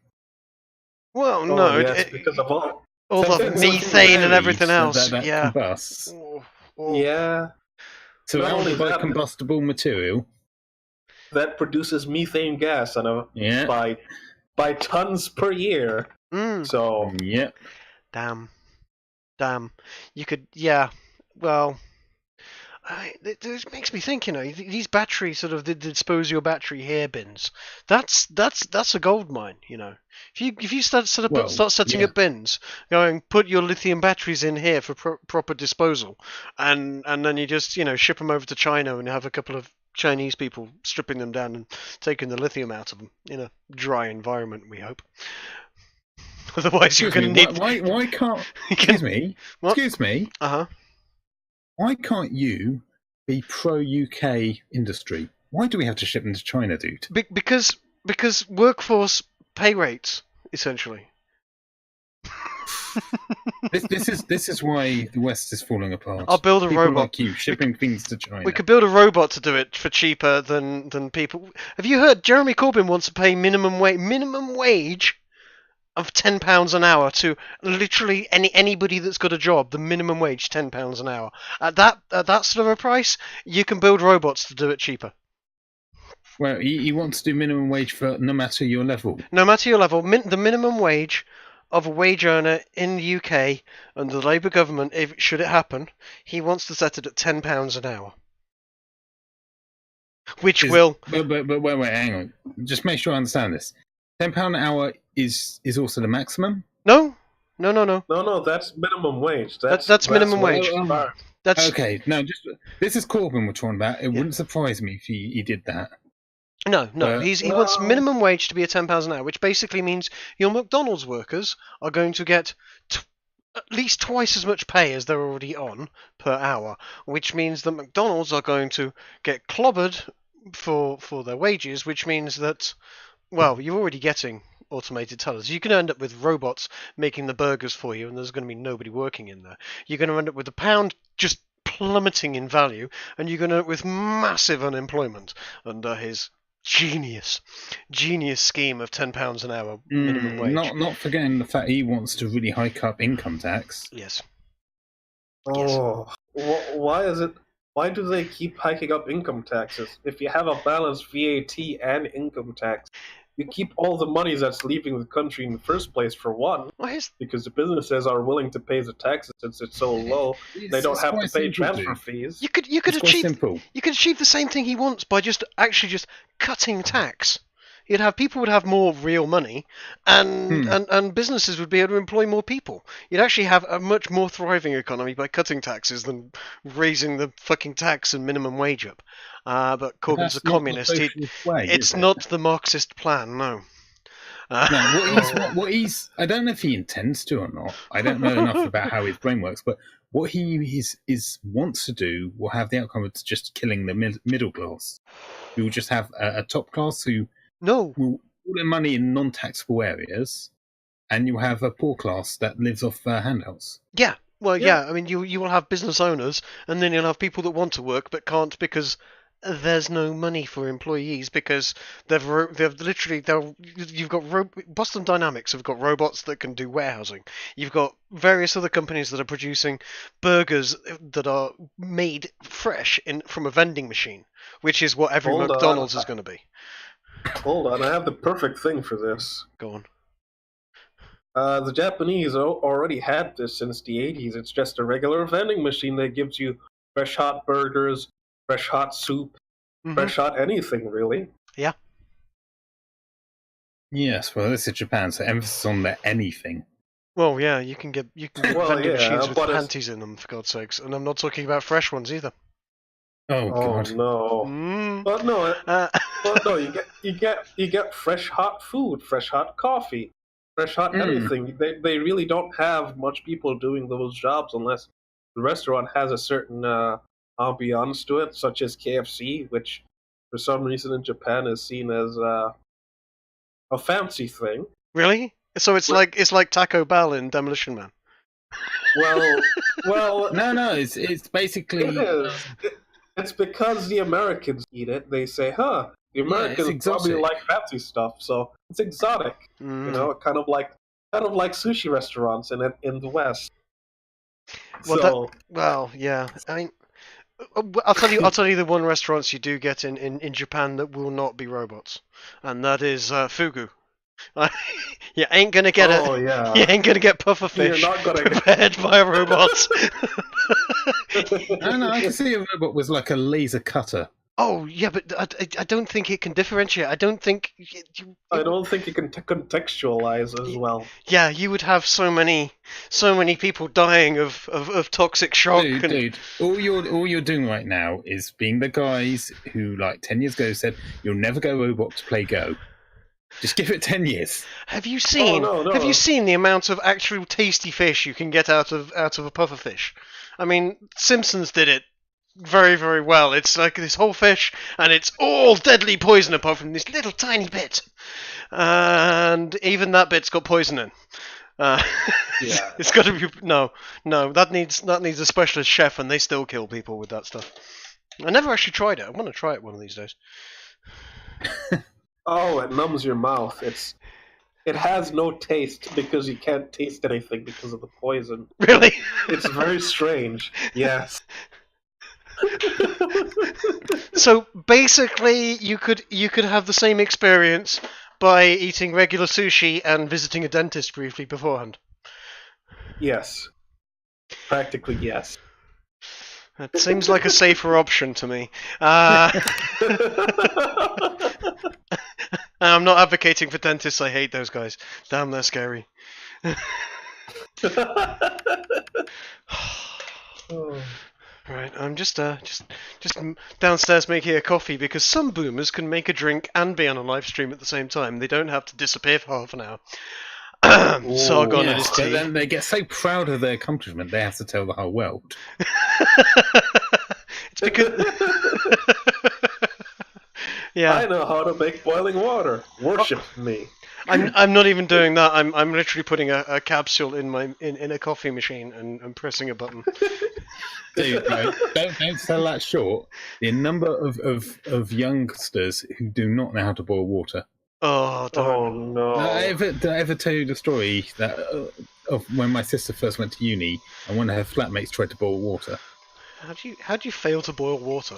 Well, no, because of all the methane and everything else. That combusts. Yeah. So only by combustible material that produces methane gas by tons per year. So yeah. Damn. You could, well, it makes me think, these batteries, sort of the disposal battery hair bins. That's a gold mine, If you start setting up bins, going put your lithium batteries in here for proper disposal, and then you just ship them over to China and have a couple of Chinese people stripping them down and taking the lithium out of them in a dry environment, we hope. Otherwise, you're going to need... Why can't... What? Excuse me. Uh-huh. Why can't you be pro-UK industry? Why do we have to ship them to China, dude? Because workforce pay rates, essentially. This is why the West is falling apart. I'll build a People robot. like you shipping things to China. We could build a robot to do it for cheaper than people. Have you heard? Jeremy Corbyn wants to pay minimum wage of £10 an hour to literally anybody that's got a job. The minimum wage, £10 an hour. At that sort of a price, you can build robots to do it cheaper. Well, he wants to do minimum wage for no matter your level. No matter your level, the minimum wage of a wage earner in the UK under the Labour government, should it happen, he wants to set it at £10 an hour. Which will... But wait, hang on. Just make sure I understand this. £10 an hour is also the maximum? No, that's minimum wage. That's minimum wage. That's okay. No, this is Corbyn we're talking about. It wouldn't surprise me if he did that. No. He wants minimum wage to be at £10 an hour, which basically means your McDonald's workers are going to get at least twice as much pay as they're already on per hour, which means that McDonald's are going to get clobbered for their wages, which means that, well, you're already getting automated tellers. You're going to end up with robots making the burgers for you, and there's going to be nobody working in there. You're going to end up with the pound just plummeting in value, and you're going to end up with massive unemployment under his genius scheme of £10 an hour minimum wage. Not forgetting the fact he wants to really hike up income tax. Yes. Oh, why is it? Why do they keep hiking up income taxes? If you have a balanced VAT and income tax, you keep all the money that's leaving the country in the first place for one, because the businesses are willing to pay the taxes since it's so low. They don't have to pay transfer fees. You could achieve the same thing he wants by just cutting tax. People would have more real money, and businesses would be able to employ more people. You'd actually have a much more thriving economy by cutting taxes than raising the fucking tax and minimum wage up. But Corbyn's a communist. It's not the Marxist plan, no. No, what he's I don't know if he intends to or not. I don't know enough about how his brain works, but what he wants to do will have the outcome of just killing the middle class. We will just have a top class who will put their money in non-taxable areas, and you have a poor class that lives off handouts. Yeah. Well, yeah. I mean, you will have business owners, and then you'll have people that want to work but can't because there's no money for employees, because you've got Boston Dynamics have got robots that can do warehousing. You've got various other companies that are producing burgers that are made fresh from a vending machine, which is what every McDonald's is going to be. Hold on, I have the perfect thing for this. Go on. The Japanese already had this since the 80s. It's just a regular vending machine that gives you fresh hot burgers, fresh hot soup, fresh hot anything, really. Yeah. Yes, well, this is Japan, so emphasis on the anything. Well, yeah, you can get vending machines with panties in them, for God's sakes, and I'm not talking about fresh ones either. Oh God! No! But no, you get fresh hot food, fresh hot coffee, fresh hot anything. They really don't have much people doing those jobs unless the restaurant has a certain ambiance to it, such as KFC, which for some reason in Japan is seen as a fancy thing. Really? So it's like Taco Bell in Demolition Man. Well, no, it's basically. It is. It's because the Americans eat it. They say, "The Americans probably like fancy stuff, so it's exotic." You know, kind of like sushi restaurants in the West. Well, yeah. I mean, I'll tell you the one restaurants you do get in Japan that will not be robots, and that is fugu. You ain't gonna get it. Yeah. You ain't gonna get pufferfish prepared by robots. No, I can see a robot was like a laser cutter. Oh, yeah, but I don't think it can differentiate. I don't think... I don't think you can contextualize as well. Yeah, you would have so many people dying of toxic shock. Dude, all you're doing right now is being the guys who, like 10 years ago, said you'll never go robot to play Go. Just give it 10 years. Have you seen? no. Have you seen the amount of actual tasty fish you can get out of a pufferfish? I mean, Simpsons did it very, very well. It's like this whole fish, and it's all deadly poison apart from this little tiny bit, and even that bit's got poison in. Yeah. It's got to be no. That needs a specialist chef, and they still kill people with that stuff. I never actually tried it. I want to try it one of these days. Oh, it numbs your mouth. It has no taste because you can't taste anything because of the poison. Really? It's very strange. Yes. So basically, you could have the same experience by eating regular sushi and visiting a dentist briefly beforehand. Yes. Practically yes. That seems like a safer option to me. I'm not advocating for dentists. I hate those guys. Damn, they're scary. Oh. Right, I'm just downstairs making a coffee because some boomers can make a drink and be on a live stream at the same time. They don't have to disappear for half an hour. Sargon and his But tea. then they get so proud of their accomplishment, they have to tell the whole world. It's because... Yeah. I know how to make boiling water. Worship me. I'm not even doing that. I'm literally putting a capsule in a coffee machine and pressing a button. Dude, don't sell that short. The number of youngsters who do not know how to boil water. Oh, don't. Oh no. Did I ever tell you the story that of when my sister first went to uni and one of her flatmates tried to boil water? How do you fail to boil water?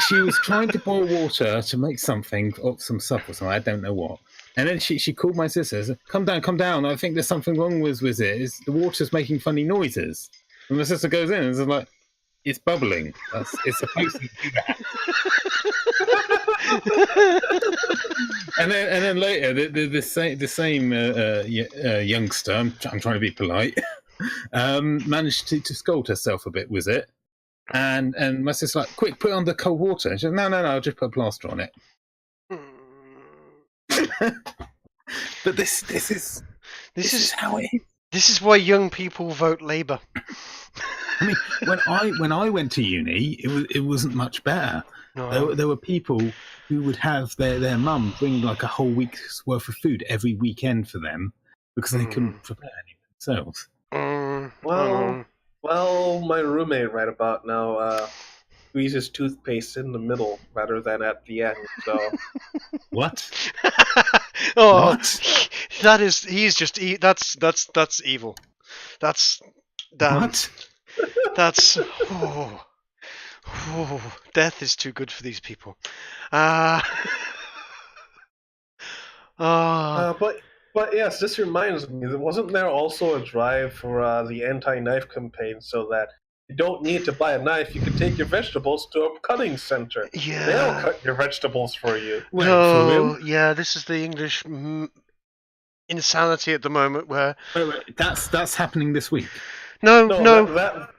She was trying to boil water to make something, or some sup or something, I don't know what. And then she called my sister and said, come down, I think there's something wrong with it. The water's making funny noises. And my sister goes in and is like, it's bubbling. It's supposed to do that. and then later, the same youngster, I'm trying to be polite, managed to scold herself a bit with it. And my sister's like, quick, put it on the cold water. And she said, no, I'll just put a plaster on it. But this is how it is. This is why young people vote Labour. I mean, when I went to uni, it wasn't much better. No. There were people who would have their mum bring like a whole week's worth of food every weekend for them because they couldn't prepare any themselves. Well, my roommate right about now squeezes toothpaste in the middle rather than at the end. So What? Oh, What? that's evil. That's damn. What? That's death is too good for these people. but yes, this reminds me. Wasn't there also a drive for the anti-knife campaign so that you don't need to buy a knife? You can take your vegetables to a cutting center. Yeah. They'll cut your vegetables for you. Wait, for real? Yeah, this is the English insanity at the moment where Wait, that's happening this week. no.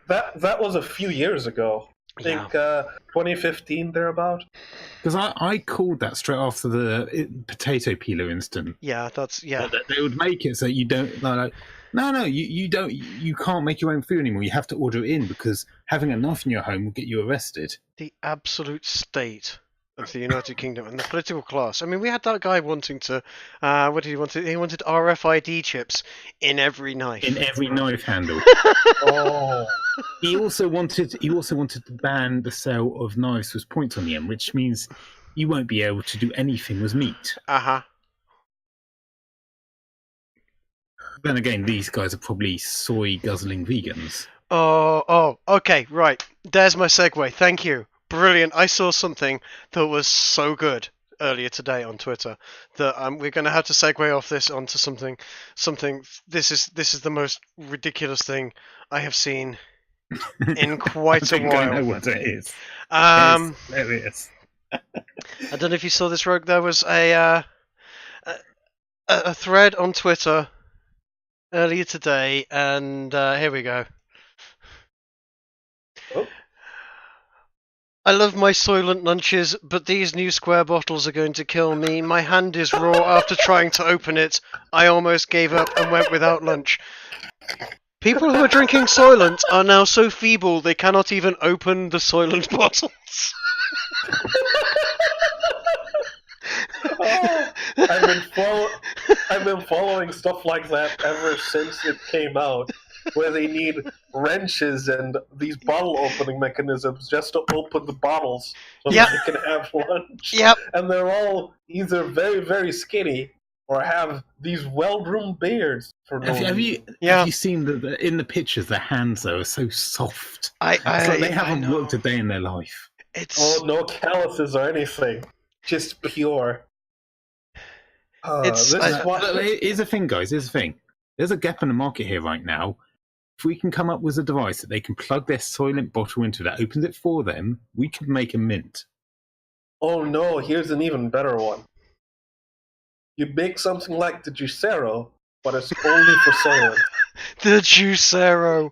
That was a few years ago. I think 2015 thereabout. Because I called that straight after the potato peeler incident. Yeah, that's yeah. They would make it so you don't no, you don't, you can't make your own food anymore. You have to order it in because having a knife in your home will get you arrested. The absolute state of the United Kingdom and the political class. I mean, we had that guy wanting to, what did he want? He wanted RFID chips in every knife. In every knife handle. Oh. He also wanted to ban the sale of knives with points on the end, which means you won't be able to do anything with meat. Then again, these guys are probably soy guzzling vegans. Oh, okay, right. There's my segue. Thank you. Brilliant. I saw something that was so good earlier today on Twitter that we're going to have to segue off this onto something. This is the most ridiculous thing I have seen in quite a I think I know while. what it is. Um, It's hilarious. I don't know if you saw this, Rogue. There was a thread on Twitter earlier today, and here we go. Oh. I love my Soylent lunches, but these new square bottles are going to kill me. My hand is raw after trying to open it. I almost gave up and went without lunch. People who are drinking Soylent are now so feeble they cannot even open the Soylent bottles. Oh, I've been following stuff like that ever since it came out, where they need wrenches and these bottle opening mechanisms just to open the bottles so Yep. that they can have lunch. Yep. And they're all either very, very skinny or have these well-groomed beards for no Have reason. you seen in the pictures? Their hands though are so soft. It's like they haven't worked a day in their life. Oh, no calluses or anything, just pure. Here's the thing, guys. Here's the thing. There's a gap in the market here right now. If we can come up with a device that they can plug their Soylent bottle into that opens it for them, we could make a mint. Oh no, here's an even better one. You make something like the Juicero, but it's only for Soylent. The Juicero.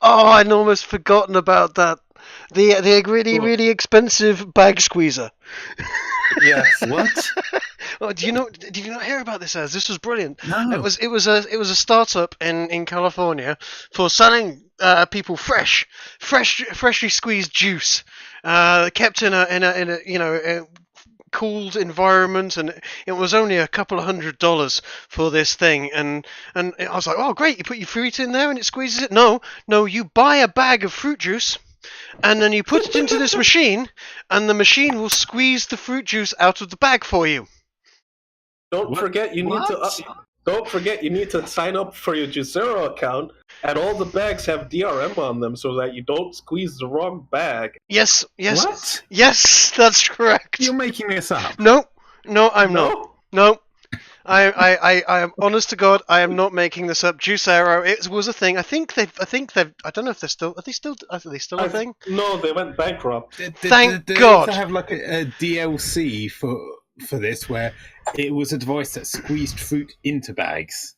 Oh, I'd almost forgotten about that. The really expensive bag squeezer. Yes. What? Oh, did you not hear about this? As this was brilliant. No. It was a startup in California for selling people freshly squeezed juice, kept in a cooled environment, and it was only a couple of $100 for this thing, and I was like, oh great, you put your fruit in there and it squeezes it. No, you buy a bag of fruit juice and then you put it into this machine and the machine will squeeze the fruit juice out of the bag for you. Don't forget you need to sign up for your Juicero account, and all the bags have DRM on them so that you don't squeeze the wrong bag. Yes. What? Yes, that's correct. You're making this up. No, I'm No? not. No. I am honest to God. I am not making this up. Juicero, it was a thing. I think they've. I don't know if they're still. Are they still a thing? No, they went bankrupt. Thank they God. also have like a DLC for this where it was a device that squeezed fruit into bags.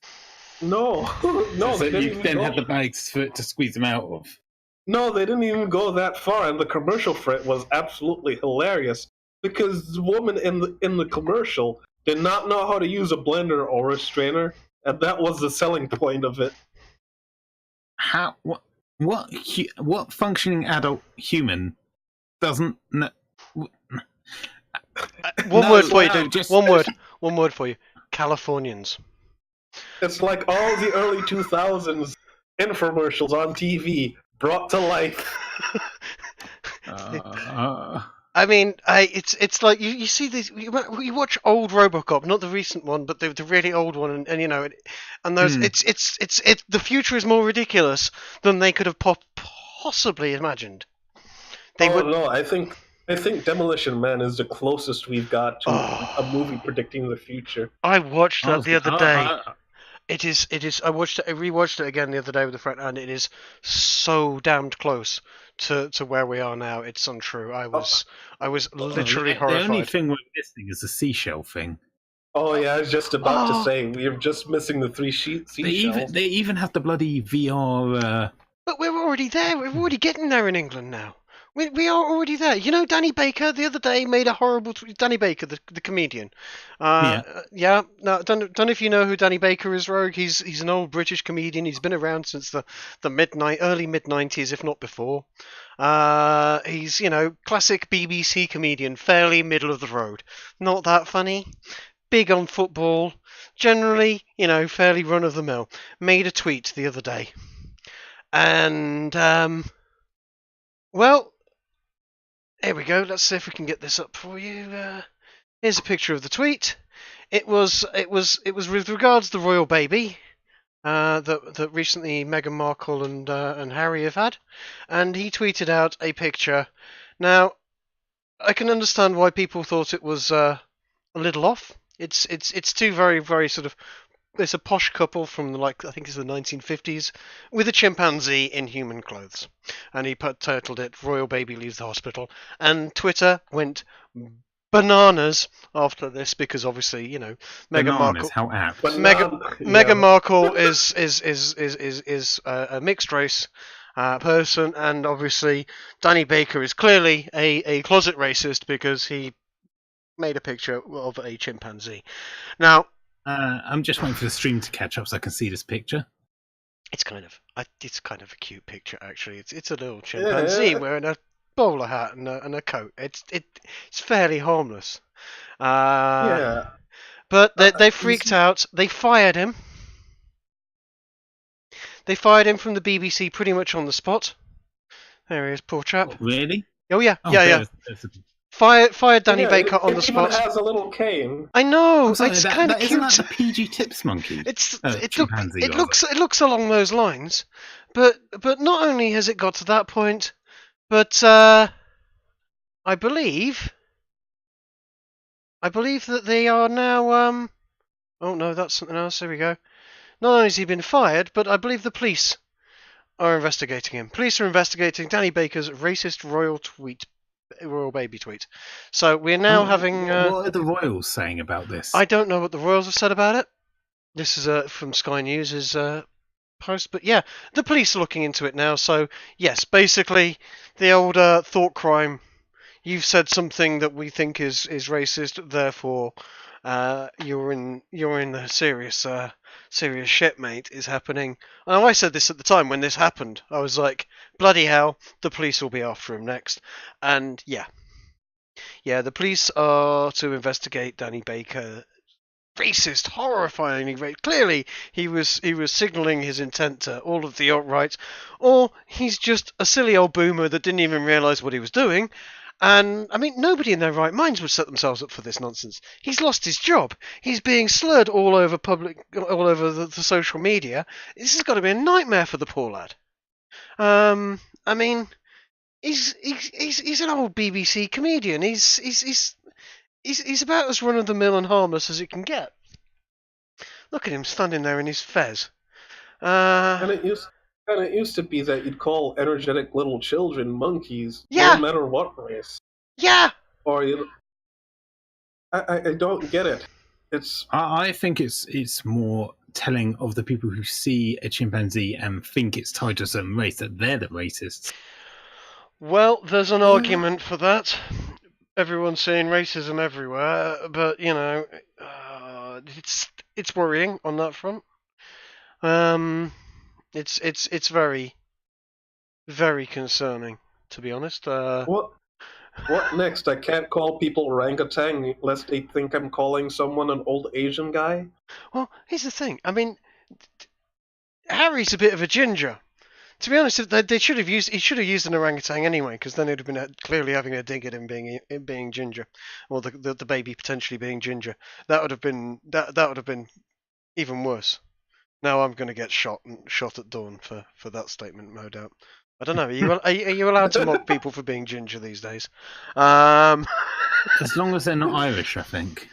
No, So they didn't you even then go. had the bags to squeeze them out of. No, they didn't even go that far, and the commercial for it was absolutely hilarious because the woman in the commercial did not know how to use a blender or a strainer, and that was the selling point of it. How? What functioning adult human doesn't know? One word for you, no, dude. just- One word for you. Californians. It's like all the early 2000s infomercials on TV brought to life. I mean, it's like you see these. You watch old RoboCop, not the recent one, but the really old one, and you know, and those. It's the future is more ridiculous than they could have possibly imagined. No, I think Demolition Man is the closest we've got to a movie predicting the future. I watched that the other day. It is. I rewatched it again the other day with a friend, and it is so damned close to where we are now. It's untrue. I was literally horrified. The only thing we're missing is the seashell thing. Oh yeah, I was just about to say we're just missing the three seashells. They even have the bloody VR. But we're already there. We're already getting there in England now. We are already there. You know, Danny Baker the other day made a horrible Danny Baker, the comedian. Yeah. No, don't know if you know who Danny Baker is, Rogue. He's an old British comedian. He's been around since the early mid-90s, if not before. He's classic BBC comedian, fairly middle of the road. Not that funny. Big on football. Generally, fairly run of the mill. Made a tweet the other day, and well. Here we go. Let's see if we can get this up for you. Here's a picture of the tweet. It was with regards to the royal baby that recently Meghan Markle and Harry have had, and he tweeted out a picture. Now, I can understand why people thought it was a little off. It's two very very sort of it's a posh couple from I think it's the 1950s with a chimpanzee in human clothes, and he titled it "Royal Baby Leaves the Hospital," and Twitter went bananas after this because obviously Meghan Bananas, Markle. how apt. But Meghan Markle is a mixed race person, and obviously Danny Baker is clearly a closet racist because he made a picture of a chimpanzee. Now, I'm just waiting for the stream to catch up so I can see this picture. it's kind of a cute picture actually. It's a little chimpanzee wearing a bowler hat and a coat. It's fairly harmless. yeah. But they freaked out. They fired him. They fired him from the BBC pretty much on the spot. There he is, poor chap. Oh, really? Oh yeah, Oh, yeah. there's Fired Danny Yeah, Baker on the it even spot. has a little cane. I know. I'm sorry, It's kind of isn't cute. that the PG Tips monkey? Chimpanzee, It looks along those lines, but not only has it got to that point, but I believe that they are now. Oh no, that's something else. There we go. Not only has he been fired, but I believe the police are investigating him. Police are investigating Danny Baker's racist royal baby tweet. So we're now having. What are the royals saying about this? I don't know what the royals have said about it. This is from Sky News' post, but yeah, the police are looking into it now. So yes, basically the old thought crime. You've said something that we think is racist, therefore you're in the serious shit, mate, is happening. And I said this at the time when this happened. I was like, bloody hell, the police will be after him next. And yeah, the police are to investigate Danny Baker. Racist, horrifyingly racist. Clearly, he was signalling his intent to all of the alt-right, or he's just a silly old boomer that didn't even realise what he was doing. And I mean, nobody in their right minds would set themselves up for this nonsense. He's lost his job. He's being slurred all over the social media. This has got to be a nightmare for the poor lad. I mean, he's an old BBC comedian. He's about as run-of-the-mill and harmless as it can get. Look at him standing there in his fez. And it used to be that you'd call energetic little children monkeys, Yeah. no matter what race. Yeah. Or I don't get it. I think it's more telling of the people who see a chimpanzee and think it's tied to a certain race that they're the racists. Well, there's an argument for that. Everyone's saying racism everywhere, but it's worrying on that front. It's very, very concerning, to be honest. What next? I can't call people orangutan lest they think I'm calling someone an old Asian guy? Well, here's the thing. I mean, Harry's a bit of a ginger. To be honest, he should have used an orangutan anyway, because then he'd have been clearly having a dig at him being ginger, or the baby potentially being ginger. That would have been even worse. Now I'm going to get shot at dawn for that statement, no doubt. I don't know. Are you allowed to mock people for being ginger these days? As long as they're not Irish, I think.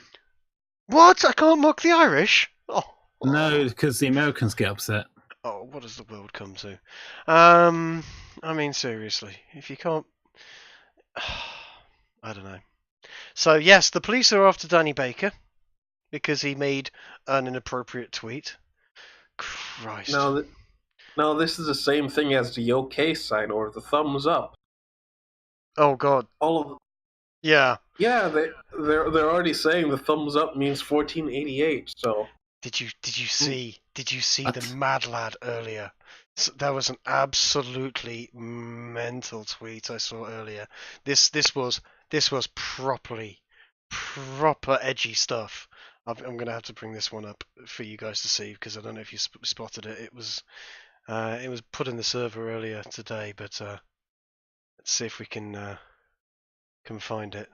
What? I can't mock the Irish? Oh. No, because the Americans get upset. Oh, what does the world come to? I mean, seriously, if you can't... I don't know. So, yes, the police are after Danny Baker because he made an inappropriate tweet. Christ. Now this is the same thing as the OK sign or the thumbs up. Oh, God. Yeah, they're already saying the thumbs up means 1488, so... Did you see the mad lad earlier? So there was an absolutely mental tweet I saw earlier. This was proper edgy stuff. I'm gonna have to bring this one up for you guys to see because I don't know if you spotted it. It was put in the server earlier today, but let's see if we can find it.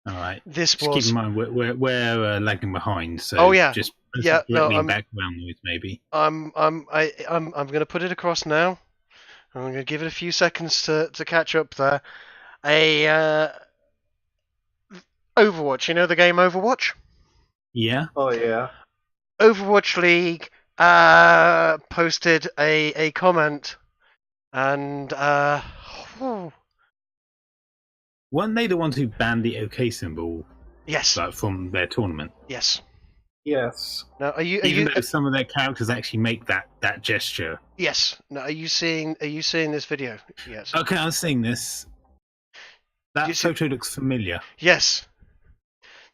All right. This just keep in mind we're lagging behind, so just background noise maybe. I'm going to put it across now. I'm going to give it a few seconds to catch up there. Overwatch, you know the game Overwatch? Yeah. Oh yeah. Overwatch League posted a comment, and weren't they the ones who banned the OK symbol yes, from their tournament? yes. Yes. Now, are Even you though some of their characters actually make that gesture. yes? Now, are you seeing this video? Yes. Okay, I'm seeing this. Do you That see? photo looks familiar. Yes,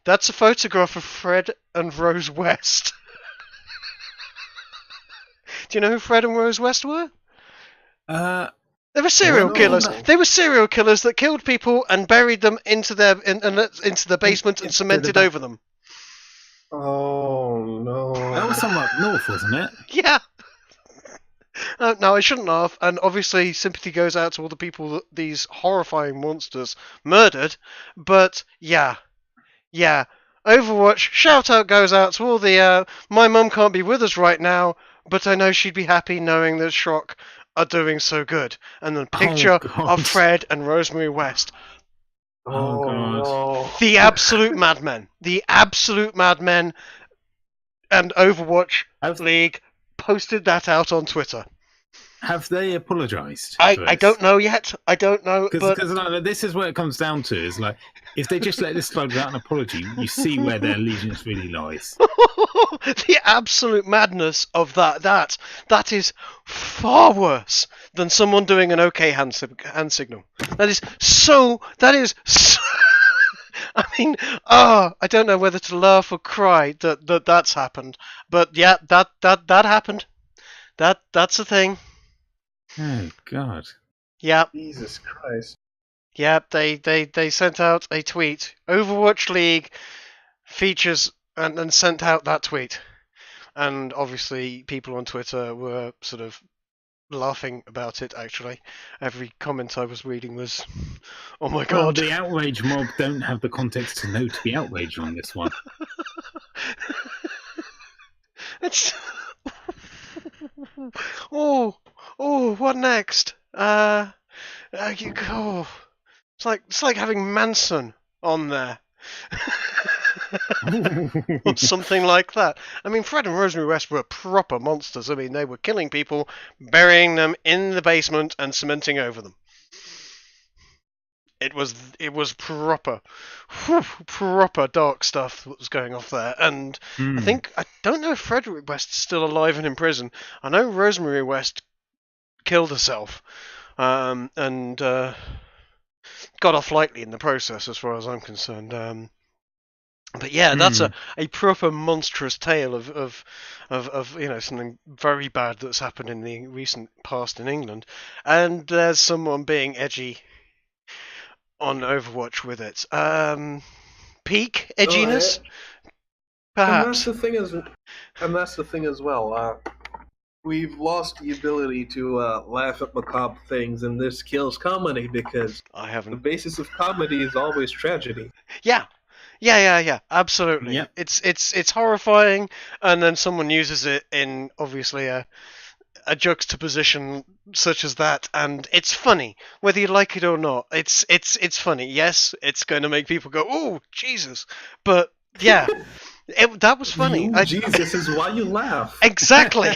that's a photograph of Fred and Rose West. Do you know who Fred and Rose West were? They were serial Weren't they? killers. No. They were serial killers that killed people and buried them into into the basement and Into the cemented back. over them. Oh no. That was somewhere up north, wasn't it? Yeah. Now, I shouldn't laugh, and obviously sympathy goes out to all the people that these horrifying monsters murdered, but yeah. Overwatch, shout out goes out to all the, my mum can't be with us right now, but I know she'd be happy knowing that Shock are doing so good. And then picture God. of Fred and Rosemary West. Oh, God. No. The absolute madmen. The absolute madmen. And Overwatch League posted that out on Twitter. Have they apologised? I don't know yet. I don't know. Because like, this is where it comes down to. Is like, if they just let this slide without an apology, you see where their allegiance really lies. The absolute madness of that is far worse than someone doing an OK hand signal. That is so. I mean, I don't know whether to laugh or cry that's happened, but yeah, that happened. That's a thing. Oh, God. Yeah. Jesus Christ. Yeah, they sent out a tweet. Overwatch League features and sent out that tweet. And obviously people on Twitter were sort of laughing about it, actually. Every comment I was reading was, oh my Well, god. the outrage mob don't have the context to know to be outraged on this one. It's... oh, what next? It's like having Manson on there. Or something like that. I mean, Fred and Rosemary West were proper monsters. I mean, they were killing people, burying them in the basement, and cementing over them. It was proper dark stuff that was going off there. And I don't know if Frederick West's still alive and in prison. I know Rosemary West killed herself, and got off lightly in the process, as far as I'm concerned. But yeah, that's a proper monstrous tale of something very bad that's happened in the recent past in England, and there's someone being edgy on Overwatch with it. Peak edginess, perhaps. And that's the thing as well. We've lost the ability to laugh at macabre things, and this kills comedy because I the haven't. basis of comedy is always tragedy. Yeah, absolutely. Yep. It's horrifying, and then someone uses it in obviously a juxtaposition such as that, and it's funny whether you like it or not. It's funny. Yes, it's going to make people go, "Oh, Jesus!" But yeah, that was funny. Jesus is why you laugh. Exactly.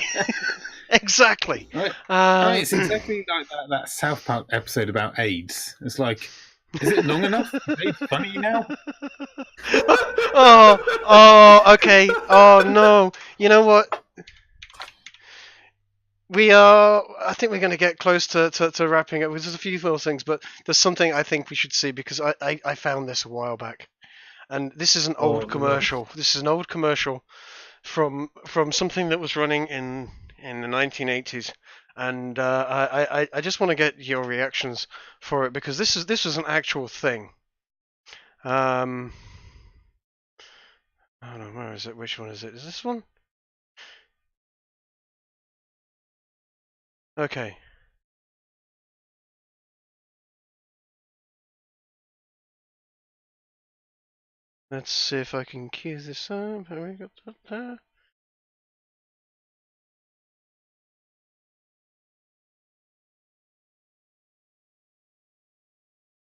Exactly. Right. It's exactly like that South Park episode about AIDS. It's like, is it long enough? Are they funny now? Okay. Oh no. You know what? I think we're going to get close to wrapping up. There's a few little things, but there's something I think we should see, because I found this a while back. And this is an old commercial. This is an old commercial from something that was running in the 1980s. And I just want to get your reactions for it, because this was an actual thing. Hold on, where is it? Which one is it? Is this one? Okay. Let's see if I can cue this up. Have we got that there?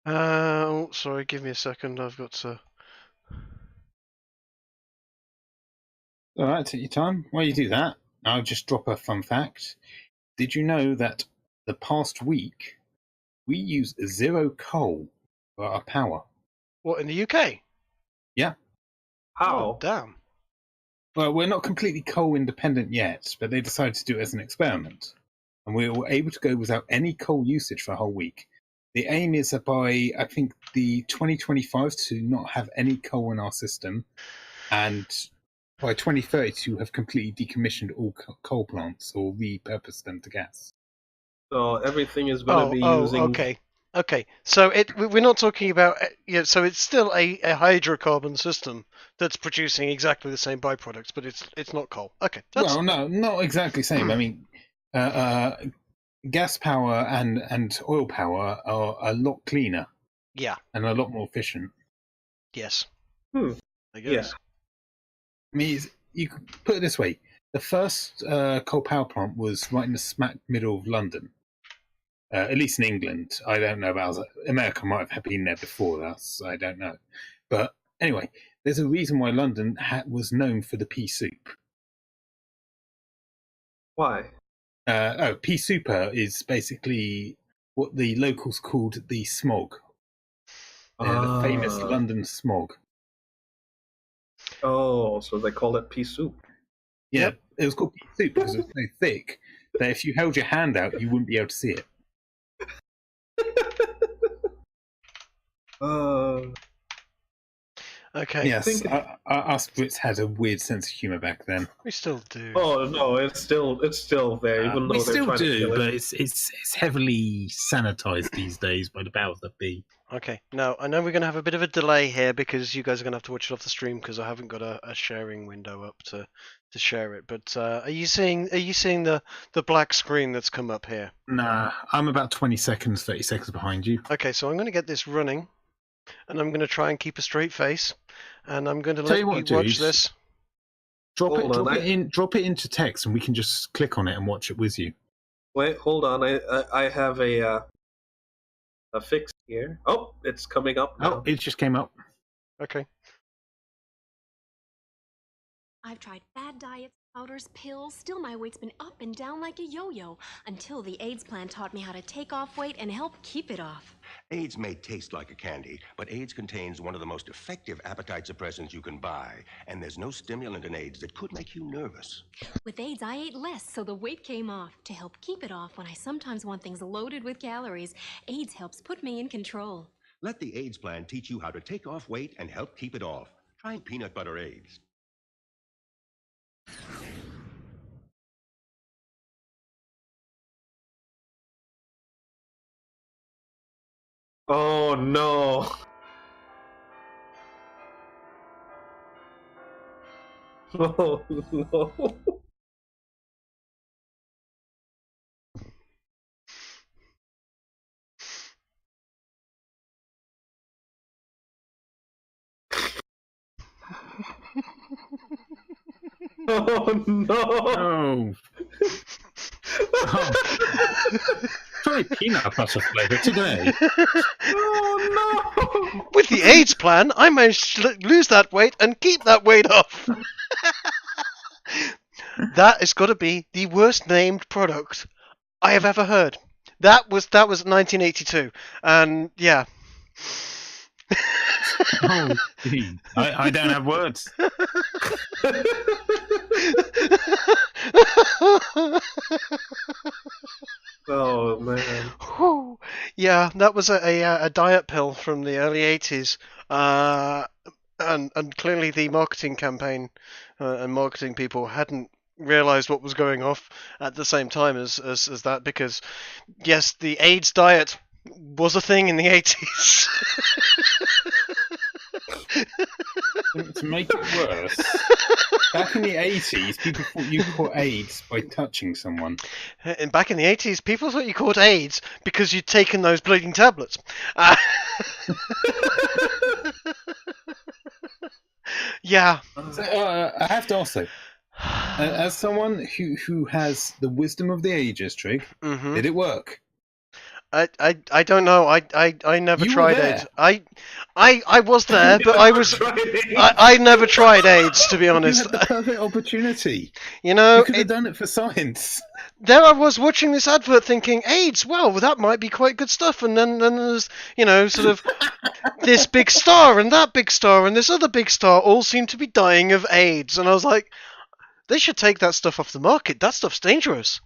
Oh, sorry, give me a second. I've got to. All right, take your time. While you do that, I'll just drop a fun fact. Did you know that the past week we use 0 coal for our power? What, in the UK? Yeah. Oh, How? damn. Well, we're not completely coal independent yet, but they decided to do it as an experiment. And we were able to go without any coal usage for a whole week. The aim is that by, I think, the 2025 to not have any coal in our system, and by 2030 to have completely decommissioned all coal plants or repurposed them to gas. So everything is going to be using. Okay. Okay, so we're not talking about so it's still a hydrocarbon system that's producing exactly the same byproducts, but it's not coal. Okay, Well, no, not exactly the same. I mean, gas power and oil power are a lot cleaner. Yeah. And a lot more efficient. Yes. I guess. Yeah. I mean, you could put it this way: the first coal power plant was right in the smack middle of London. At least in England. I don't know about America. Might have been there before us. I don't know. But anyway, there's a reason why London was known for the pea soup. Why? Pea super is basically what the locals called the smog. The famous London smog. Oh, so they call it pea soup. Yeah, Yep. It was called pea soup because it was so thick that if you held your hand out, you wouldn't be able to see it. Okay. Yes, us Brits had a weird sense of humour back then. We still do. Oh no, it's still there, even though we they're still trying to do, kill it. but it's heavily sanitised these days by the powers that be. Okay. Now I know we're going to have a bit of a delay here because you guys are going to have to watch it off the stream because I haven't got a sharing window up to share it. But are you seeing the black screen that's come up here? Nah, I'm about 30 seconds behind you. Okay, so I'm going to get this running, and I'm going to try and keep a straight face, and I'm going to Tell let you what, you watch dude. this. Drop it into text, and we can just click on it and watch it with you. Wait, hold on. I have a fix here. Oh, it's coming up now. Oh, it just came up. Okay. I've tried bad diets, powders, pills, still my weight's been up and down like a yo-yo, until the AIDS plan taught me how to take off weight and help keep it off. AIDS may taste like a candy, but AIDS contains one of the most effective appetite suppressants you can buy, and there's no stimulant in AIDS that could make you nervous. With AIDS, I ate less, so the weight came off. To help keep it off when I sometimes want things loaded with calories, AIDS helps put me in control. Let the AIDS plan teach you how to take off weight and help keep it off. Try peanut butter AIDS. Oh no. Oh no. Oh no. Oh. Try peanut butter flavour today. Oh no. With the AIDS plan, I managed to lose that weight and keep that weight off. That has got to be the worst named product I have ever heard. That was 1982, and yeah. Oh, gee. I don't have words. Oh man. Whew. Yeah, that was a diet pill from the early 80s. And clearly the marketing campaign and marketing people hadn't realized what was going off at the same time as that, because yes, the AIDS diet was a thing in the 80s. To make it worse, back in the 80s, people thought you caught AIDS by touching someone. And back in the 80s, people thought you caught AIDS because you'd taken those bleeding tablets. Yeah. So, I have to ask though, as someone who has the wisdom of the ages, Trig, Mm-hmm. did it work? I don't know. I never You were tried there. AIDS. I was there, but I was I never tried AIDS, to be You honest. had the perfect opportunity. You You know, could have done it for science. there I was watching this advert thinking AIDS. Well, that might be quite good stuff. And then there's sort of this big star and that big star and this other big star all seem to be dying of AIDS, and I was like, they should take that stuff off the market. That stuff's dangerous.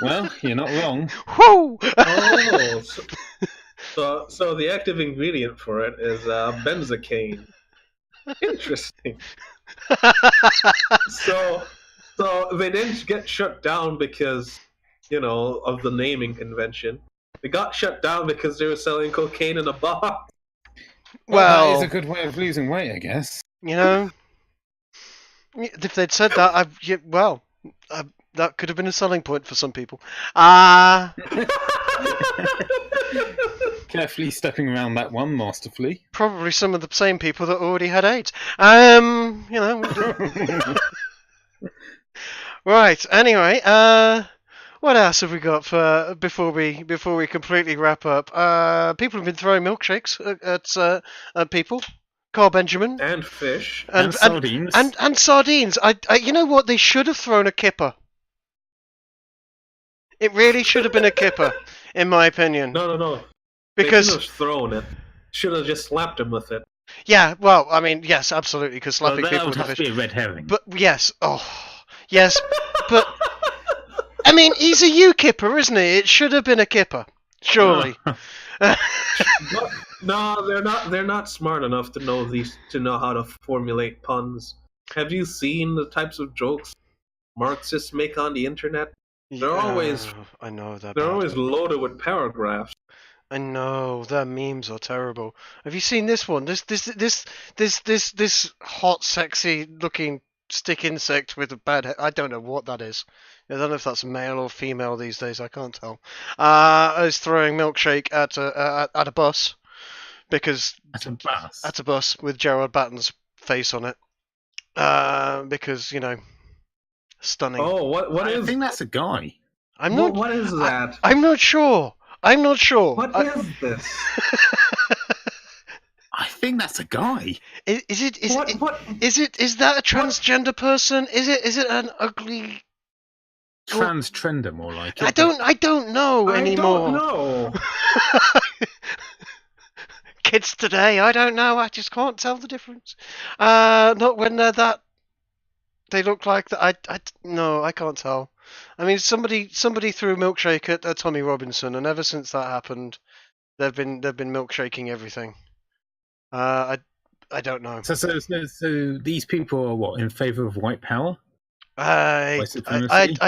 Well, you're not wrong. Whoa! Oh, so the active ingredient for it is benzocaine. Interesting. So they didn't get shut down because of the naming convention. They got shut down because they were selling cocaine in a box. Well, that is Well, a good way of losing weight, I guess. if they'd said that, that could have been a selling point for some people. Carefully stepping around that one masterfully. Probably some of the same people that already had AIDS. Right. Anyway, what else have we got for before we completely wrap up? People have been throwing milkshakes at people. Carl Benjamin And fish. And sardines. and sardines. You know what? They should have thrown a kipper. It really should have been a kipper, in my opinion. No. Because they should have thrown it. Should have just slapped him with it. yeah, well, I mean, yes, absolutely, because slapping Well, that people would with a have to fish. be a red herring. But yes, yes, but I mean, he's a U-kipper, isn't he? It should have been a kipper, surely. But, no, they're not smart enough to know how to formulate puns. Have you seen the types of jokes Marxists make on the internet? They're always I know they're bad. always loaded with paragraphs. I know their memes are terrible. Have you seen this one? This hot, sexy looking stick insect with a bad head. I don't know what that is. I don't know if that's male or female these days. I can't tell. Is throwing milkshake at a bus because At a bus. at a bus with Gerard Batten's face on it. Because stunning. Oh, what I is think that's a guy. I'm not. what is that? I'm not sure. I'm not sure. What is this? I think that's a guy. Is it? What? Is that a transgender person? Is it an ugly? Transtrender, more like it. I don't know anymore. I don't know. Kids today, I don't know. I just can't tell the difference. Not when they're that. They look like that. No, I can't tell. I mean, somebody threw milkshake at Tommy Robinson, and ever since that happened, they've been milkshaking everything. I don't know. So these people are what, in favour of white power? I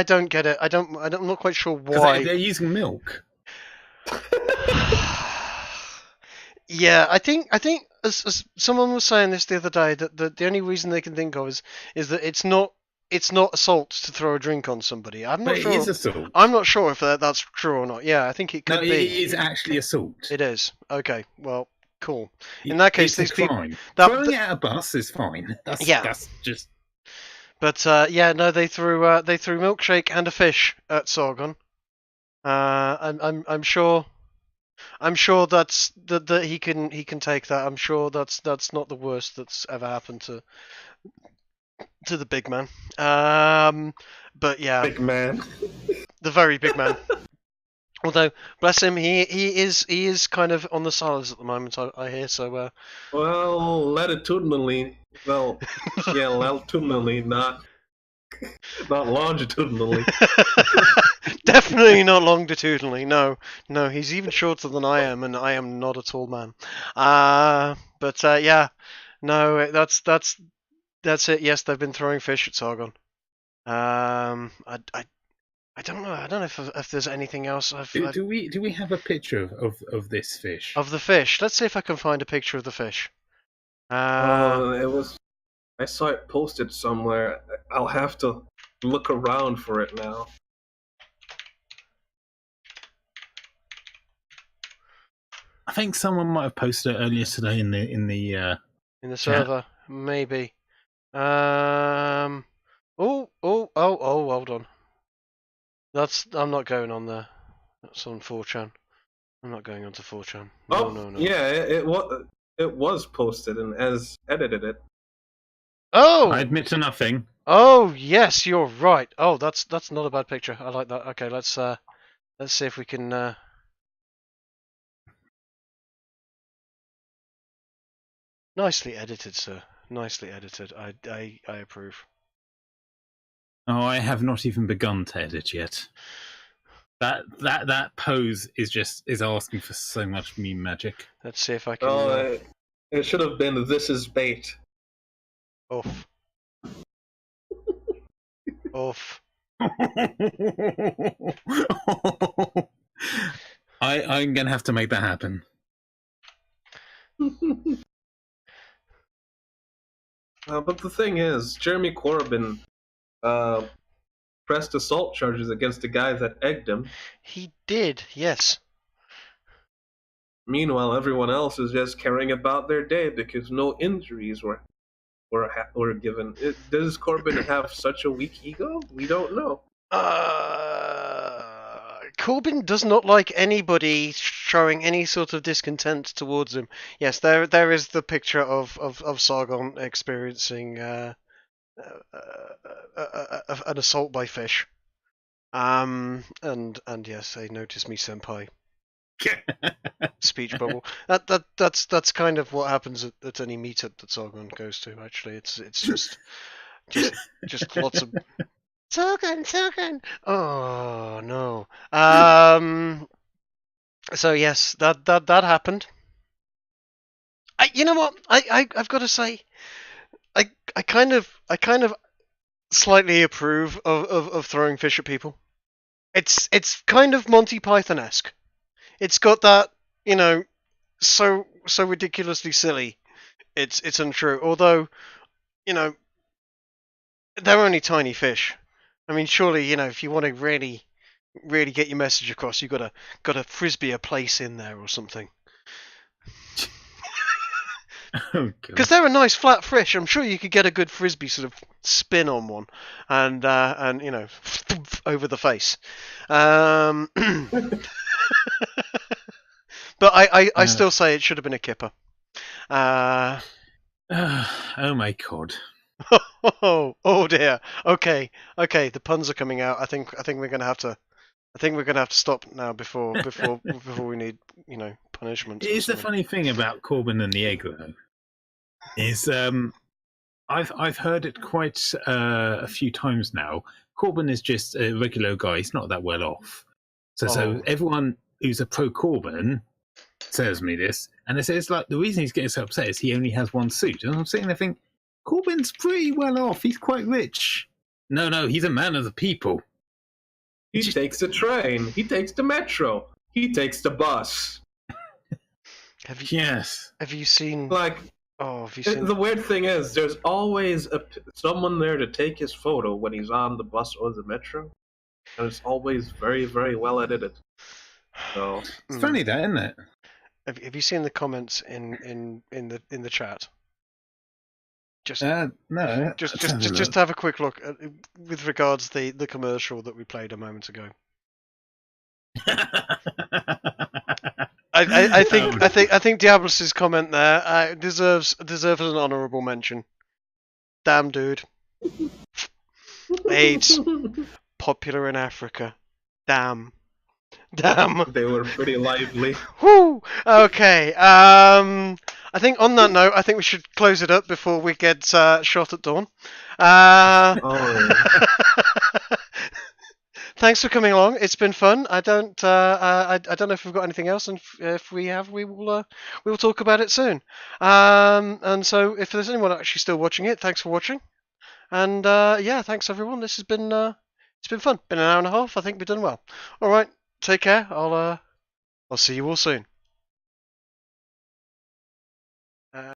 don't get it. I'm not quite sure why. They're using milk. Yeah, I think as someone was saying this the other day, that the only reason they can think of is that it's not assault to throw a drink on somebody. I'm not sure. It is assault. I'm not sure if that's true or not. Yeah, I think it could be. It is actually assault. It is. Okay. Well, cool. In that case, it's these people crime. Throwing it at a bus is fine. That's just. But no, they threw milkshake and a fish at Sargon. I'm sure that he can take that. I'm sure that's not the worst that's ever happened to the big man. But yeah, Big man. the very big man. Although, bless him, he is kind of on the solids at the moment. I hear so. Well, latitudinally, latitudinally, not longitudinally. Definitely not longitudinally. No, he's even shorter than I am, and I am not a tall man. But yeah, no, that's it. Yes, they've been throwing fish at Sargon. I don't know. I don't know if there's anything else. Do we have a picture of this fish? Of the fish. Let's see if I can find a picture of the fish. It was. I saw it posted somewhere. I'll have to look around for it now. I think someone might have posted it earlier today in the server, maybe. Oh, hold on. I'm not going on there. That's on 4chan. I'm not going onto 4chan. Oh, No. yeah, it was posted and as edited it. I Oh! admit to nothing. Oh, yes, you're right. Oh, that's not a bad picture. I like that. Okay, let's see if we can. Nicely edited, sir. Nicely edited. I approve. Oh, I have not even begun to edit yet. That pose is asking for so much meme magic. Let's see if I can. Oh, it should have been "This is bait." Off. Off. I'm gonna have to make that happen. But the thing is, Jeremy Corbyn pressed assault charges against the guy that egged him. He did, yes. Meanwhile, everyone else is just caring about their day because no injuries were given. Does Corbyn have such a weak ego? We don't know. Corbyn does not like anybody showing any sort of discontent towards him. Yes, there is the picture of Sargon experiencing an assault by fish. And yes, they notice me, senpai. Speech bubble. That's kind of what happens at any meetup that Sargon goes to. Actually, it's just lots of Sargon. Oh no. So yes, that happened. You know what? I've got to say, I kind of slightly approve of throwing fish at people. It's kind of Monty Python-esque. It's got that, so ridiculously silly. It's untrue. Although, they're only tiny fish. I mean, surely, if you want to really get your message across, you got to frisbee a place in there or something. Because they're a nice flat fish. I'm sure you could get a good frisbee sort of spin on one, and over the face. But I still say it should have been a kipper. Oh my god. Oh dear. Okay. The puns are coming out. I think we're gonna have to. I think we're gonna have to stop now before we need punishment. It's the funny thing about Corbyn and the egg, though, is I've heard it quite a few times now. Corbyn is just a regular guy. He's not that well off. So everyone who's a pro Corbyn tells me this, and they say it's like the reason he's getting so upset is he only has one suit. And I'm sitting there thinking, Corbyn's pretty well off. He's quite rich. No, he's a man of the people. He takes the train. He takes the metro. He takes the bus. Have you seen? The weird thing is, there's always someone there to take his photo when he's on the bus or the metro, and it's always very, very well edited. So it's funny, that, isn't it? Have you seen the comments in the chat? No. Just have a quick look with regards the commercial that we played a moment ago. I think Diablos' comment there deserves an honourable mention. Damn, dude. AIDS popular in Africa. Damn. They were pretty lively. Whoo! Okay. I think on that note, I think we should close it up before we get shot at dawn. Thanks for coming along. It's been fun. I don't know if we've got anything else, and if we have, we will talk about it soon. And so, if there's anyone actually still watching it, thanks for watching. And thanks everyone. This has been it's been fun. Been an hour and a half. I think we've done well. All right. Take care. I'll see you all soon.